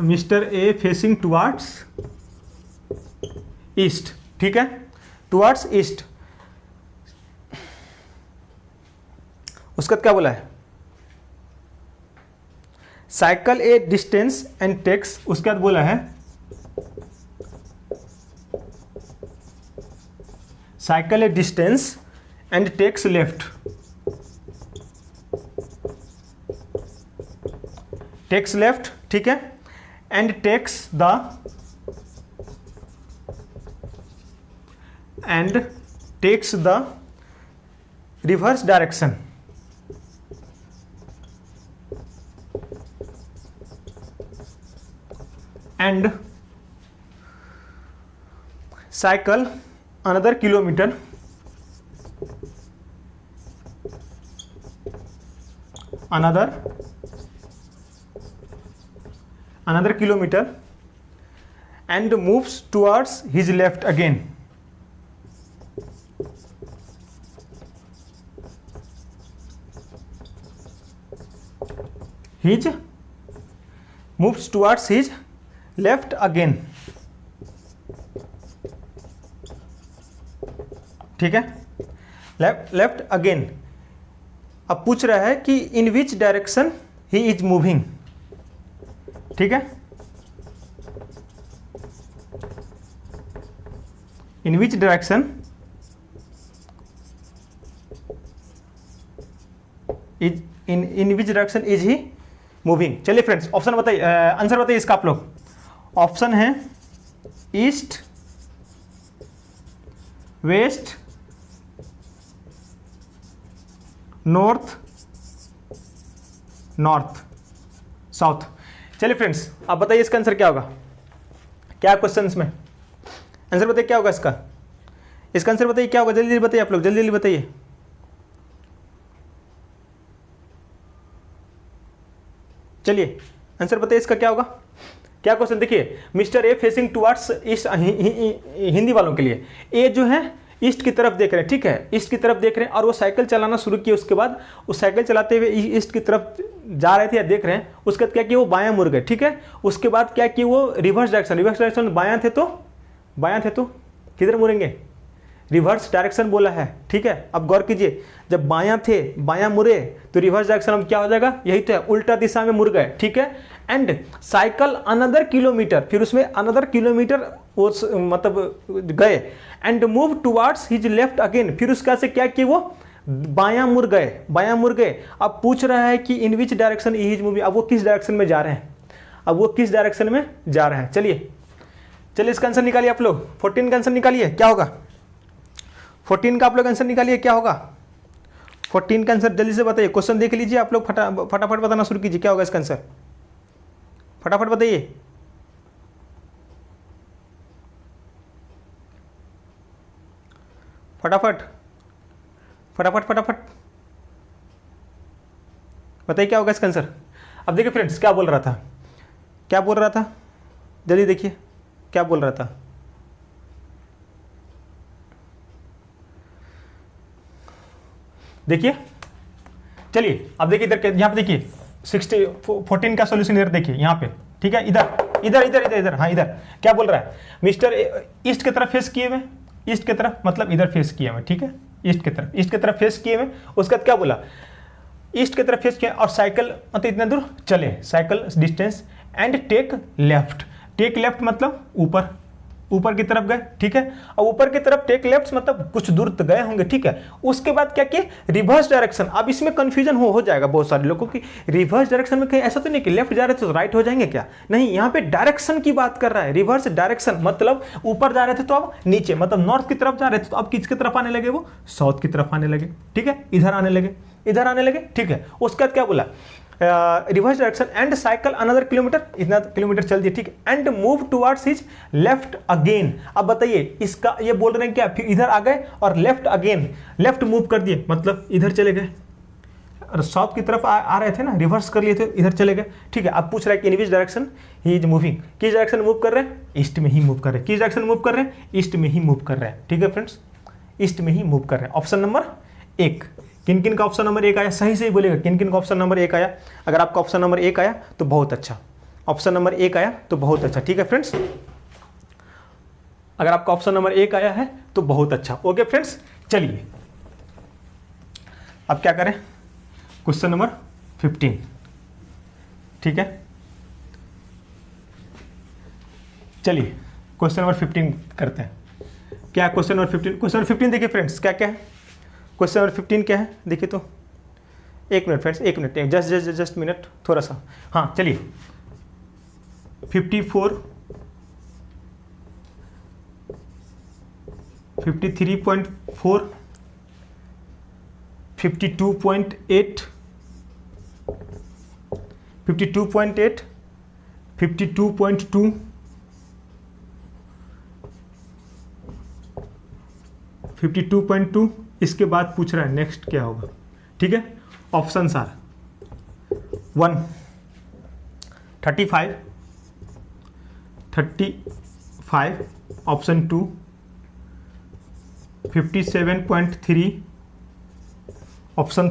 Mister A facing towards east, ठीक है? Towards east. उसका क्या बोला है? Cycle a distance and takes, उसके बाद बोला है cycle a distance and takes left, takes left, ठीक है? And takes the reverse direction, and cycle another kilometer and moves towards his left again. His moves towards his left again. ठीक है, left again. अब पूछ रहा है कि in which direction he is moving. ठीक है, in which direction is in which direction is he moving. चलिए फ्रेंड्स, ऑप्शन बताइए, आंसर बताइए इसका आप लोग. ऑप्शन है east, west, north, north, south. चलिए फ्रेंड्स, आप बताइए इसका आंसर क्या होगा. क्या क्वेश्चंस में आंसर बताइए क्या होगा इसका. इसका आंसर बताइए क्या होगा. जल्दी जल्दी बताइए आप लोग, जल्दी जल्दी बताइए. चलिए आंसर बताइए इसका क्या होगा. क्या क्वेश्चन देखिए, mister A facing towards east. Hindi वालों के लिए ए जो है ईस्ट की तरफ देख रहे हैं. ठीक है, ईस्ट की तरफ देख रहे हैं और वो साइकिल चलाना शुरू किए. उसके बाद उस साइकिल चलाते हुए ईस्ट की तरफ जा रहे थे या देख रहे हैं. उसके बाद क्या किया, वो बायां मुड़ गए. ठीक है, उसके बाद क्या किया, वो रिवर्स डायरेक्शन बायां थे तो किधर मुड़ेंगे, रिवर्स डायरेक्शन बोला है. ठीक है, अब गौर कीजिए, जब बायां थे, बायां मुड़े तो रिवर्स डायरेक्शन अब क्या हो जाएगा, यही तो है, उल्टा दिशा में मुड़ गए. ठीक है, एंड साइकिल अनदर किलोमीटर, फिर उसमें अनदर किलोमीटर वो मतलब गए. And move towards his left again, फिर उसका से क्या किए, वो बायां मुड़ गए. अब पूछ रहा है कि in which direction he is moving. अब वो किस डायरेक्शन में जा रहे हैं, चलिए इसका आंसर निकालिए आप लोग. 14 का आंसर निकालिए, क्या होगा. 14 का आप लोग आंसर निकालिए, क्या होगा. 14 का आंसर जल्दी से बताइए. क्वेश्चन देख लीजिए आप लोग, फटाफट बताना शुरू कीजिए. क्या होगा इसका आंसर, फटाफट बताइए. फटाफट बताइए क्या होगा इसका आंसर. अब देखिए फ्रेंड्स, क्या बोल रहा था, जल्दी देखिए क्या बोल रहा था. देखिए, चलिए अब देखिए इधर, यहाँ पे देखिए 14 का सॉल्यूशन इधर देखिए, यहाँ पे. ठीक है, इधर हाँ, इधर क्या बोल रहा है, मिस्टर ईस्ट की तरफ फेस किए हुए, ईस्ट की तरफ मतलब इधर फेस किए हुए. ठीक है, ईस्ट की तरफ फेस किए हुए. उसके बाद क्या बोला, ईस्ट की तरफ फेस किया और साइकिल मतलब इतना दूर चले, cycle distance, and take left मतलब ऊपर की तरफ गए. ठीक है, और ऊपर की तरफ टेक लेफ्ट मतलब कुछ दूर तक गए होंगे. ठीक है, उसके बाद क्या किए, रिवर्स डायरेक्शन. अब इसमें कंफ्यूजन हो जाएगा बहुत सारे लोगों की, रिवर्स डायरेक्शन में कहीं ऐसा तो नहीं कि लेफ्ट जा रहे थे तो राइट हो जाएंगे क्या. नहीं, यहाँ पे डायरेक्शन की बात कर रहा है. रिवर्स डायरेक्शन मतलब ऊपर जा रहे थे तो अब नीचे, मतलब नॉर्थ की तरफ जा रहे थे तो अब किसकी तरफ आने लगे, वो साउथ की तरफ आने लगे. ठीक है, इधर आने लगे. ठीक है, उसके बाद क्या बोला, reverse direction and cycle another kilometre, इतना किलोमीटर चल दिए. ठीक है, and move towards his left again. अब बताइए इसका, ये बोल रहे हैं क्या, फिर इधर आ गए और लेफ्ट मूव कर दिए, मतलब इधर चले गए और साउथ की तरफ आ रहे थे ना, रिवर्स कर लिए थे, इधर चले गए. ठीक है, अब पूछ रहा है कि in which direction he is moving, किस डायरेक्शन मूव कर रहे हैं, ईस्ट में ही मूव कर रहे हैं. किस डायरेक्शन मूव कर रहे हैं, ईस्ट में ही मूव कर रहे हैं. ठीक है फ्रेंड्स, ईस्ट में ही मूव कर रहे हैं. Option number 1. किन का ऑप्शन नंबर 1 आया, सही से ही बोलेगा, किन का ऑप्शन नंबर 1 आया. अगर आपका ऑप्शन नंबर 1 आया तो बहुत अच्छा, ऑप्शन नंबर 1 आया तो बहुत अच्छा. ठीक है फ्रेंड्स, अगर आपका ऑप्शन नंबर 1 आया है तो बहुत अच्छा. ओके फ्रेंड्स, चलिए अब क्या करें, क्वेश्चन नंबर 15. ठीक है, चलिए क्वेश्चन नंबर 15 करते हैं. क्या क्वेश्चन नंबर 15, क्वेश्चन नंबर 15 देखिए फ्रेंड्स, क्या क्या है क्वेश्चन नंबर 15 क्या है, देखिए तो. 1 minute friends, 1 minute, just minute, थोड़ा सा. हाँ चलिए, 54, 53.4, 52.8, 52.8, 52.2, 52.2. इसके बाद पूछ रहा है नेक्स्ट क्या होगा. ठीक है, ऑप्शंस आर 1, 35, 30, 5, ऑप्शन 2 57.3, ऑप्शन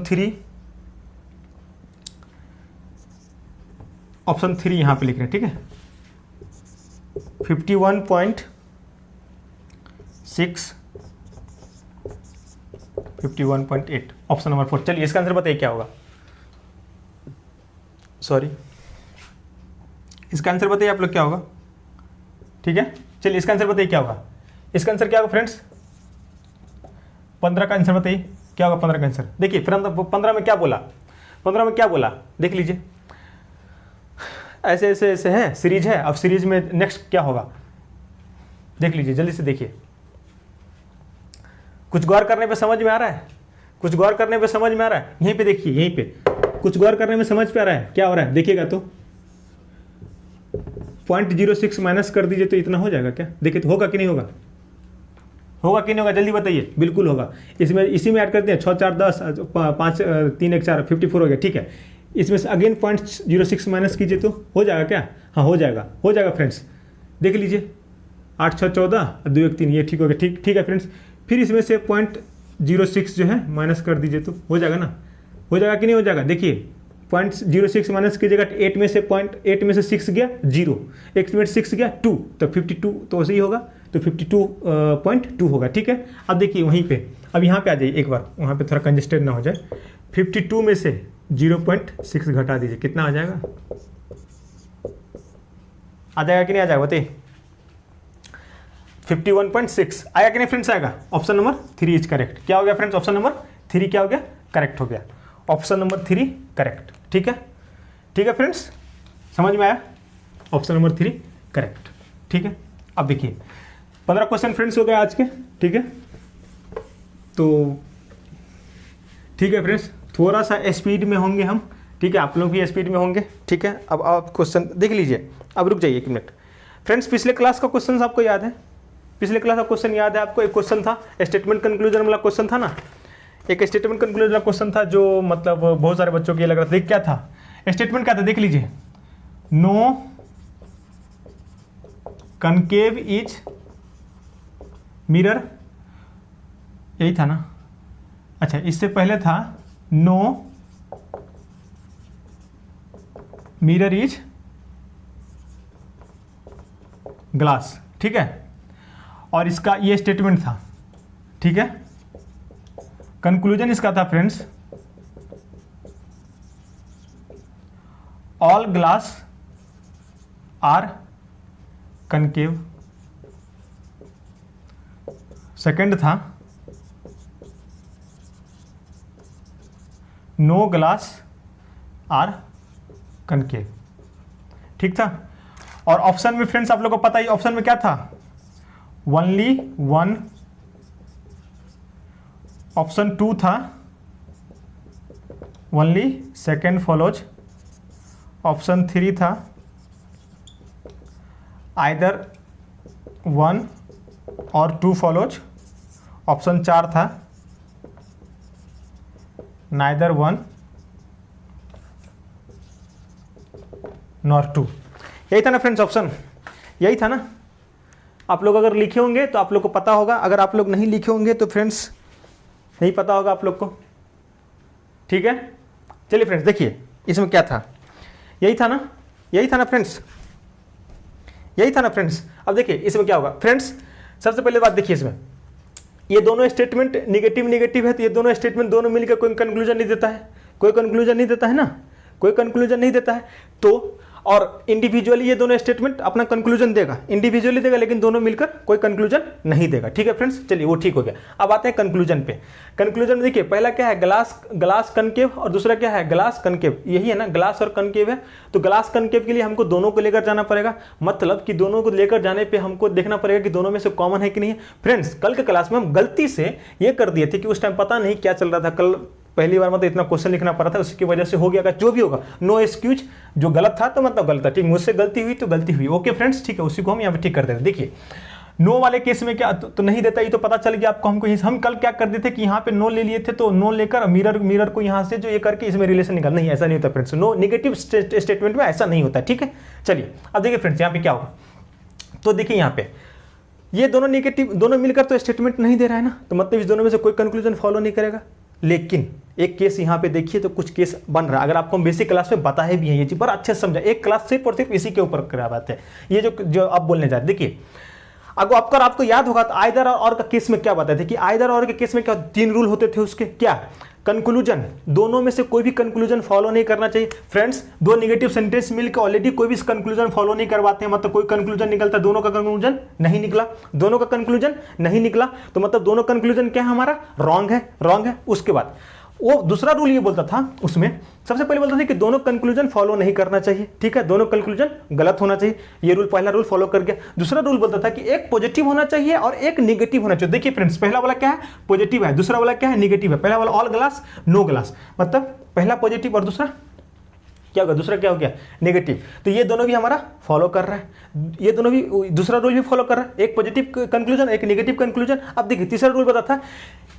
3 यहाँ पे लिख रहे हैं, ठीक है, 51.6, 51.8, ऑप्शन नंबर 4। चलिए इसका आंसर बताइए क्या होगा। सॉरी, इसका आंसर बताइए आप लोग क्या होगा, ठीक है। चलिए इसका आंसर बताइए क्या होगा। इसका आंसर क्या होगा फ्रेंड्स, 15 का आंसर बताइए क्या होगा। 15 का आंसर देखिए, 15 में क्या बोला, 15 में क्या बोला देख लीजिए। ऐसे ऐसे ऐसे है, सीरीज है। अब सीरीज में नेक्स्ट क्या होगा देख लीजिए, जल्दी से देखिए। कुछ गौर करने पे समझ में आ रहा है, कुछ गौर करने पे समझ में आ रहा है। यहीं पे देखिए, यहीं पे कुछ गौर करने में समझ पे आ रहा है क्या हो रहा है, देखिएगा तो 0.06 माइनस कर दीजिए तो इतना हो जाएगा क्या, देखिए तो होगा कि नहीं होगा, होगा कि नहीं होगा, जल्दी बताइए। बिल्कुल होगा। इसमें इसी में ऐड करते हैं 6 4 10 5 3 1 4 54 हो गया, ठीक है। इसमें से अगेन 0.06 माइनस कीजिए तो हो जाएगा क्या, हाँ हो जाएगा, हो जाएगा फ्रेंड्स। देख लीजिए 8 6 14 और 2 1 3, ये ठीक हो गया, ठीक है फ्रेंड्स। फिर इसमें से 0.06 जो है माइनस कर दीजिए तो हो जाएगा ना, हो जाएगा कि नहीं हो जाएगा। देखिए 0.06 माइनस कीजिएगा, 8 में से 6 गया 0, 8 में 6 गया 2, तो 52 तो सही होगा, तो 52.2 होगा, ठीक है। अब देखिए वहीं पे, अब यहाँ पे आ जाइए एक बार, वहाँ पे थोड़ा कंजेस्टेड ना हो जाए। 52 में से 0.6 घटा दीजिए, कितना आ जाएगा, आ जाएगा कि नहीं आ जाएगा बताइए। 51.6 आएगा कि नहीं फ्रेंड्स, आएगा। Option number 3 is correct. क्या हो गया फ्रेंड्स, ऑप्शन नंबर 3 क्या हो गया, करेक्ट हो गया। ऑप्शन नंबर 3 करेक्ट, ठीक है, ठीक है फ्रेंड्स, समझ में आया। ऑप्शन नंबर 3 करेक्ट, ठीक है। अब देखिए 15 क्वेश्चन फ्रेंड्स हो गए आज के, ठीक है। तो ठीक है फ्रेंड्स, थोड़ा सा स्पीड में होंगे हम, ठीक है, आप लोग भी स्पीड में होंगे, ठीक है। अब आप क्वेश्चन देख लीजिए, अब रुक जाइए 1 मिनट फ्रेंड्स। पिछले क्लास का क्वेश्चन आपको याद है, पिछले क्लास का क्वेश्चन याद है आपको। एक क्वेश्चन था स्टेटमेंट कंक्लूजन वाला क्वेश्चन था ना, एक स्टेटमेंट कंक्लूजन वाला क्वेश्चन था जो मतलब बहुत सारे बच्चों को ये लग रहा था। देख क्या था स्टेटमेंट, क्या था देख लीजिए, नो कनकेव इज मिरर, यही था ना। अच्छा, इससे पहले था नो मिरर इज ग्लास, ठीक है। और इसका ये स्टेटमेंट था, ठीक है। कंक्लूजन इसका था friends, all glass are concave. Second था नो ग्लास आर कनकेव, ठीक था। और ऑप्शन में फ्रेंड्स आप लोग को पता ही, ऑप्शन में क्या था, ओनली वन। ऑप्शन 2 था ओनली सेकेंड फॉलोज। ऑप्शन 3 था आइदर 1 और 2 फॉलोज। ऑप्शन 4 था नाइदर 1 नॉर 2। यही था ना फ्रेंड्स ऑप्शन, यही था ना। आप लोग अगर लिखे होंगे तो आप लोग को पता होगा, अगर आप लोग नहीं लिखे होंगे तो फ्रेंड्स नहीं पता होगा आप लोग को, ठीक है। चलिए फ्रेंड्स देखिए इसमें क्या था, यही था ना, यही था ना फ्रेंड्स, यही था ना फ्रेंड्स। अब देखिए इसमें क्या होगा फ्रेंड्स, सबसे पहले बात देखिए, इसमें ये दोनों स्टेटमेंट निगेटिव निगेटिव है, तो ये दोनों स्टेटमेंट दोनों मिलकर कोई कंक्लूजन नहीं देता है, कोई कंक्लूजन नहीं देता है ना, कोई कंक्लूजन नहीं देता है। तो और इंडिविजुअली ये दोनों स्टेटमेंट अपना कंक्लूजन देगा, इंडिविजुअली देगा, लेकिन दोनों मिलकर कोई कंक्लूजन नहीं देगा, ठीक है फ्रेंड्स। चलिए वो ठीक हो गया। अब आते हैं कंक्लूजन पे। कंक्लूजन में देखिए पहला क्या है, ग्लास कनकेव, और दूसरा क्या है, ग्लास कनकेव। यही है ना, ग्लास और कनकेव है। तो ग्लास कनकेव के लिए हमको दोनों को लेकर जाना पड़ेगा, मतलब कि दोनों को लेकर जाने पर हमको देखना पड़ेगा कि दोनों में से कॉमन है कि नहीं है। फ्रेंड्स कल के क्लास में हम गलती से ये कर दिए थे कि उस टाइम पता नहीं क्या चल रहा था, कल पहली बार मतलब इतना क्वेश्चन लिखना पड़ा था, उसकी वजह से हो गया। जो भी होगा नो एक्सक्यूज, जो गलत था तो मतलब गलत था, ठीक, मुझसे गलती हुई तो गलती हुई, ओके फ्रेंड्स, ठीक है। उसी को हम यहाँ पे ठीक कर देते हैं। देखिए नो वाले केस में क्या तो नहीं देता, ये तो पता चल गया आपको। हम कल क्या कर देते कि यहाँ पे नो ले लिए थे, तो नो लेकर मिरर को यहाँ से जो ये करके इसमें रिलेशन निकाल, नहीं ऐसा नहीं होता फ्रेंड्स। नो नेगेटिव स्टेटमेंट में ऐसा नहीं होता, ठीक है। चलिए अब देखिए फ्रेंड्स यहाँ पे क्या होगा, तो देखिए यहाँ पे ये दोनों नेगेटिव, दोनों मिलकर तो स्टेटमेंट नहीं दे रहा है ना, तो मतलब इस दोनों में से कोई कंक्लूजन फॉलो नहीं करेगा। लेकिन एक केस यहाँ पे देखिए तो कुछ केस बन रहा है, अगर आपको हम बेसिक क्लास में बताए भी हैं ये चीज, पर अच्छे से समझा, एक क्लास सिर्फ और सिर्फ इसी के ऊपर करवाते हैं। ये जो आप बोलने जा रहे, देखिए अगर आपको याद होगा तो आइदर और का केस में क्या बताए थे कि आइदर और के केस में क्या 3 रूल होते थे उसके, क्या कंक्लूजन, दोनों में से कोई भी कंक्लूजन फॉलो नहीं करना चाहिए। फ्रेंड्स, दो नेगेटिव सेंटेंस मिलकर ऑलरेडी कोई भी कंक्लूजन फॉलो नहीं करवाते हैं, मतलब कोई कंक्लूजन निकलता, दोनों का कंक्लूजन नहीं निकला, दोनों का कंक्लूजन नहीं निकला, तो मतलब दोनों कंक्लूजन क्या है हमारा, रॉन्ग है। उसके बाद वो दूसरा रूल ये बोलता था, उसमें सबसे पहले बोलता था कि दोनों कंक्लूजन फॉलो नहीं करना चाहिए, ठीक है, दोनों कंक्लूजन गलत होना चाहिए। ये रूल, पहला रूल फॉलो कर गया। दूसरा रूल बोलता था कि एक पॉजिटिव होना चाहिए और एक नेगेटिव होना चाहिए। देखिए फ्रेंड्स, पहला वाला क्या है, पॉजिटिव है, दूसरा वाला क्या है, नेगेटिव है। पहला वाला ऑल ग्लास नो ग्लास, मतलब पहला पॉजिटिव और दूसरा क्या होगा, दूसरा क्या हो गया, नेगेटिव। तो ये दोनों भी हमारा फॉलो कर रहा है, ये दोनों भी, दूसरा रूल भी फॉलो कर रहा है, एक पॉजिटिव कंक्लूजन एक नेगेटिव कंक्लूजन। अब देखिए तीसरा रूल बता था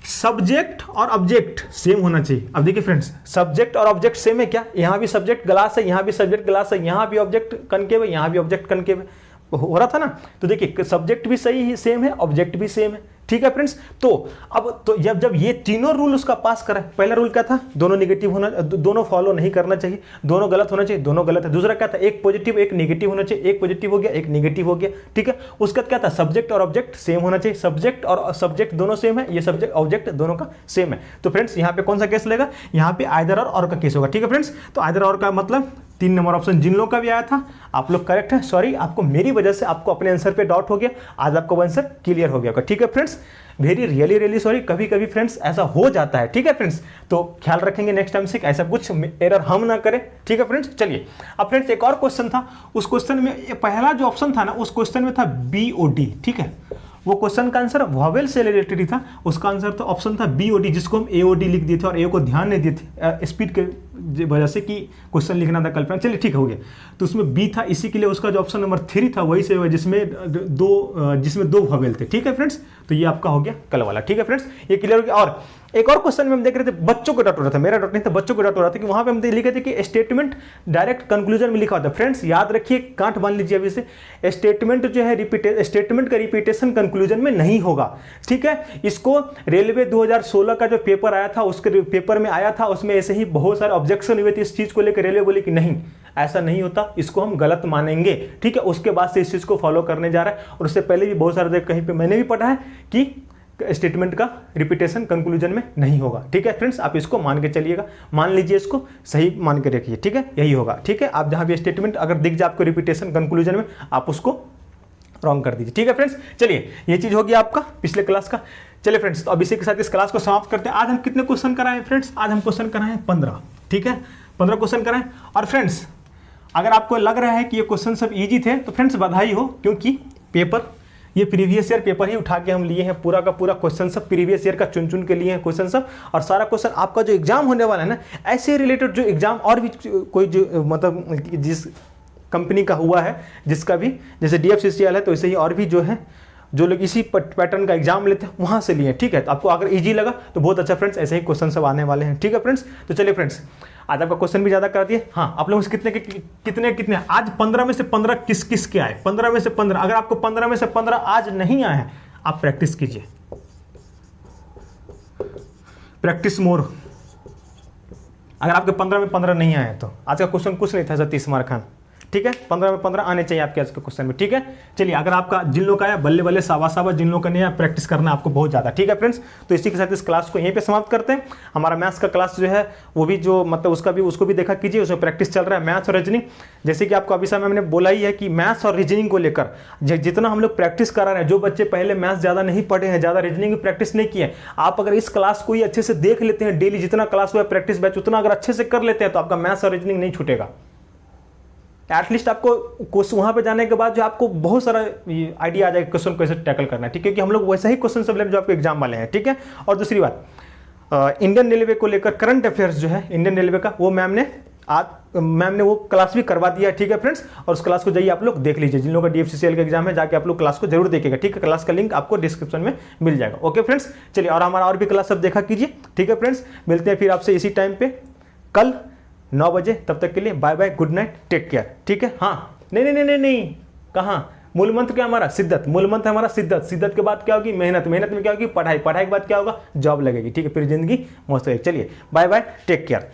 सब्जेक्ट और ऑब्जेक्ट सेम होना चाहिए। अब देखिए फ्रेंड्स, सब्जेक्ट और ऑब्जेक्ट सेम है क्या, यहां भी सब्जेक्ट ग्लास है, यहां भी सब्जेक्ट ग्लास है, यहां भी ऑब्जेक्ट कनकेव है, यहां भी ऑब्जेक्ट कनकेव है, हो रहा था ना। तो देखिए सब्जेक्ट भी सही है, सेम है, ऑब्जेक्ट भी सेम है, ठीक है फ्रेंड्स। तो अब तो जब ये तीनों रूल उसका पास करा, पहला रूल क्या था, दोनों नेगेटिव होना, दोनों फॉलो नहीं करना चाहिए, दोनों गलत होना चाहिए, दोनों गलत है। दूसरा क्या था, एक पॉजिटिव एक नेगेटिव होना चाहिए, एक पॉजिटिव हो गया एक नेगेटिव हो गया, ठीक है। उसका क्या था, सब्जेक्ट और ऑब्जेक्ट सेम होना चाहिए, सब्जेक्ट और सब्जेक्ट दोनों सेम है, ये सब्जेक्ट ऑब्जेक्ट दोनों का सेम है। तो फ्रेंड्स यहाँ पे कौन सा केस लेगा, यहाँ पे आइदर और का केस होगा, ठीक है फ्रेंड्स। तो आइदर और का मतलब 3 नंबर ऑप्शन जिन लोगों का भी आया था आप लोग करेक्ट है। सॉरी, आपको मेरी वजह से आपको अपने आंसर पे डाउट हो गया, आज आपको आंसर क्लियर हो गया होगा, ठीक है फ्रेंड्स। वेरी रियली सॉरी, कभी कभी फ्रेंड्स ऐसा हो जाता है, ठीक है फ्रेंड्स। तो ख्याल रखेंगे नेक्स्ट टाइम से ऐसा कुछ एरर हम ना करें, ठीक है फ्रेंड्स। चलिए अब फ्रेंड्स एक और क्वेश्चन था, उस क्वेश्चन में पहला जो ऑप्शन था ना, उस क्वेश्चन में था BOD, ठीक है। वो क्वेश्चन का आंसर वॉवेल से रिलेटेड ही था, उसका आंसर तो ऑप्शन था BOD, जिसको हम AOD लिख दिए थे और ए को ध्यान नहीं दिए थे स्पीड के वजह से कि क्वेश्चन लिखना था कल्पना। चलिए ठीक हो गया, तो उसमें B था, इसी के लिए उसका जो ऑप्शन नंबर 3 था वही से हुआ, जिसमें दो वॉवेल थे, ठीक है फ्रेंड्स। तो ये आपका हो गया कल वाला, ठीक है फ्रेंड्स, ये क्लियर हो गया। और एक और क्वेश्चन में हम देख रहे थे, बच्चों को डाउट हो रहा था, मेरा डाउट नहीं था, बच्चों को डाउट हो रहा था कि वहां पे हम लिखे थे कि स्टेटमेंट डायरेक्ट कंक्लूजन में लिखा होता है। फ्रेंड्स याद रखिए, गांठ बांध लीजिए अभी से, स्टेटमेंट जो है स्टेटमेंट का रिपीटेशन कंक्लूजन में नहीं होगा, ठीक है। इसको रेलवे 2016 का जो पेपर आया था, उसके पेपर में आया था, उसमें ऐसे ही बहुत सारे ऑब्जेक्शन हुए थे इस चीज को लेकर। रेलवे बोले कि नहीं ऐसा नहीं होता, इसको हम गलत मानेंगे, ठीक है। उसके बाद से इस चीज को फॉलो करने जा रहा है। और उससे पहले भी बहुत सारे कहीं पे मैंने भी पढ़ा है कि स्टेटमेंट का रिपीटेशन कंक्लूजन में नहीं होगा, ठीक है फ्रेंड्स। आप इसको मान के चलिएगा, मान लीजिए, इसको सही मान के रखिए, ठीक है, यही होगा, ठीक है। आप जहां भी स्टेटमेंट अगर दिख जाए आपको रिपीटेशन कंक्लूजन में, आप उसको रॉन्ग कर दीजिए, ठीक है फ्रेंड्स। चलिए ये चीज हो गया आपका पिछले क्लास का। चलिए फ्रेंड्स, तो अब इसी के साथ इस क्लास को समाप्त करते हैं। आज हम कितने क्वेश्चन कराएं फ्रेंड्स, आज हम क्वेश्चन कराएं 15, ठीक है, 15 क्वेश्चन कराएं। और फ्रेंड्स अगर आपको लग रहा है कि ये क्वेश्चन सब इजी थे तो फ्रेंड्स बधाई हो, क्योंकि पेपर ये प्रीवियस ईयर पेपर ही उठा के हम लिए हैं, पूरा का पूरा क्वेश्चन सब प्रीवियस ईयर का चुन के लिए हैं क्वेश्चन सब। और सारा क्वेश्चन आपका जो एग्जाम होने वाला है ना, ऐसे रिलेटेड जो एग्जाम और भी कोई जो मतलब जिस कंपनी का हुआ है, जिसका भी जैसे DFCCL है, तो ऐसे ही और भी जो है जो लोग इसी पैटर्न का एग्जाम लेते हैं वहां से लिए, ठीक है। तो आपको अगर इजी लगा तो बहुत अच्छा फ्रेंड्स, ऐसे ही क्वेश्चन सब आने वाले हैं, ठीक है फ्रेंड्स। तो चलिए फ्रेंड्स, आज आपका क्वेश्चन भी ज्यादा कर दिए। हाँ, आप लोगों से कितने आज 15 में से 15 किस के आए, 15 में से 15। अगर आपको 15 में से 15 आज नहीं आए हैं, आप प्रैक्टिस कीजिए, प्रैक्टिस मोर। अगर आपके 15 में 15 नहीं आए तो आज का क्वेश्चन कुछ नहीं था, 30 मार्क खान, ठीक है। 15 में 15 आने चाहिए आपके आज के क्वेश्चन में, ठीक है। चलिए, अगर आपका जिन लोग का आया बल्ले बल्ले, सावा जिन लोग का नहीं आया, प्रैक्टिस करना आपको बहुत ज़्यादा, ठीक है फ्रेंड्स। तो इसी के साथ इस क्लास को यहीं पे समाप्त करते हैं। हमारा मैथ्स का क्लास जो है वो भी जो मतलब उसको भी देखा कीजिए, उसमें प्रैक्टिस चल रहा है मैथ्स और रीजनिंग। जैसे कि आपको अभी समय मैंने बोला ही है कि मैथ्स और रीजनिंग को लेकर जितना हम लोग प्रैक्टिस करा रहे हैं, जो बच्चे पहले मैथ्स ज़्यादा नहीं पढ़े हैं, ज़्यादा रीजनिंग की प्रैक्टिस नहीं किए, आप अगर इस क्लास को ही अच्छे से देख लेते हैं, डेली जितना क्लास हुआ प्रैक्टिस बैच उतना अगर अच्छे से कर लेते हैं, तो आपका मैथ्स और रीजनिंग नहीं छूटेगा। एटलीस्ट आपको वहां पे जाने के बाद जो आपको बहुत सारा आइडिया आ जाएगा क्वेश्चन को कैसे टैकल करना है, ठीक है। क्योंकि हम लोग वैसा ही क्वेश्चन सब लेंगे जो आपके एग्जाम वाले हैं, ठीक है। और दूसरी बात, इंडियन रेलवे को लेकर करंट अफेयर्स जो है इंडियन रेलवे का, वो मैम ने वो क्लास भी करवा दिया है, ठीक है फ्रेंड्स। और उस क्लास को जाइए आप लोग देख लीजिए, जिन लोगों का DFCCL का एग्जाम है, जाके आप लोग क्लास को जरूर देखिएगा, ठीक है। क्लास का लिंक आपको डिस्क्रिप्शन में मिल जाएगा, ओके फ्रेंड्स। चलिए, और हमारा और भी क्लास सब देखा कीजिए, ठीक है फ्रेंड्स। मिलते हैं फिर आपसे इसी टाइम पे कल 9 बजे। तब तक के लिए bye bye, good night, take care, ठीक है। हाँ, नहीं कहाँ, मूल मंत्र क्या हमारा शिद्दत, मूल मंत्र हमारा शिद्दत, शिद्दत के बाद क्या होगी मेहनत, मेहनत में क्या होगी पढ़ाई, पढ़ाई के बाद क्या होगा जॉब लगेगी। ठीक है, फिर जिंदगी मस्त होगी। चलिए बाय बाय, टेक केयर।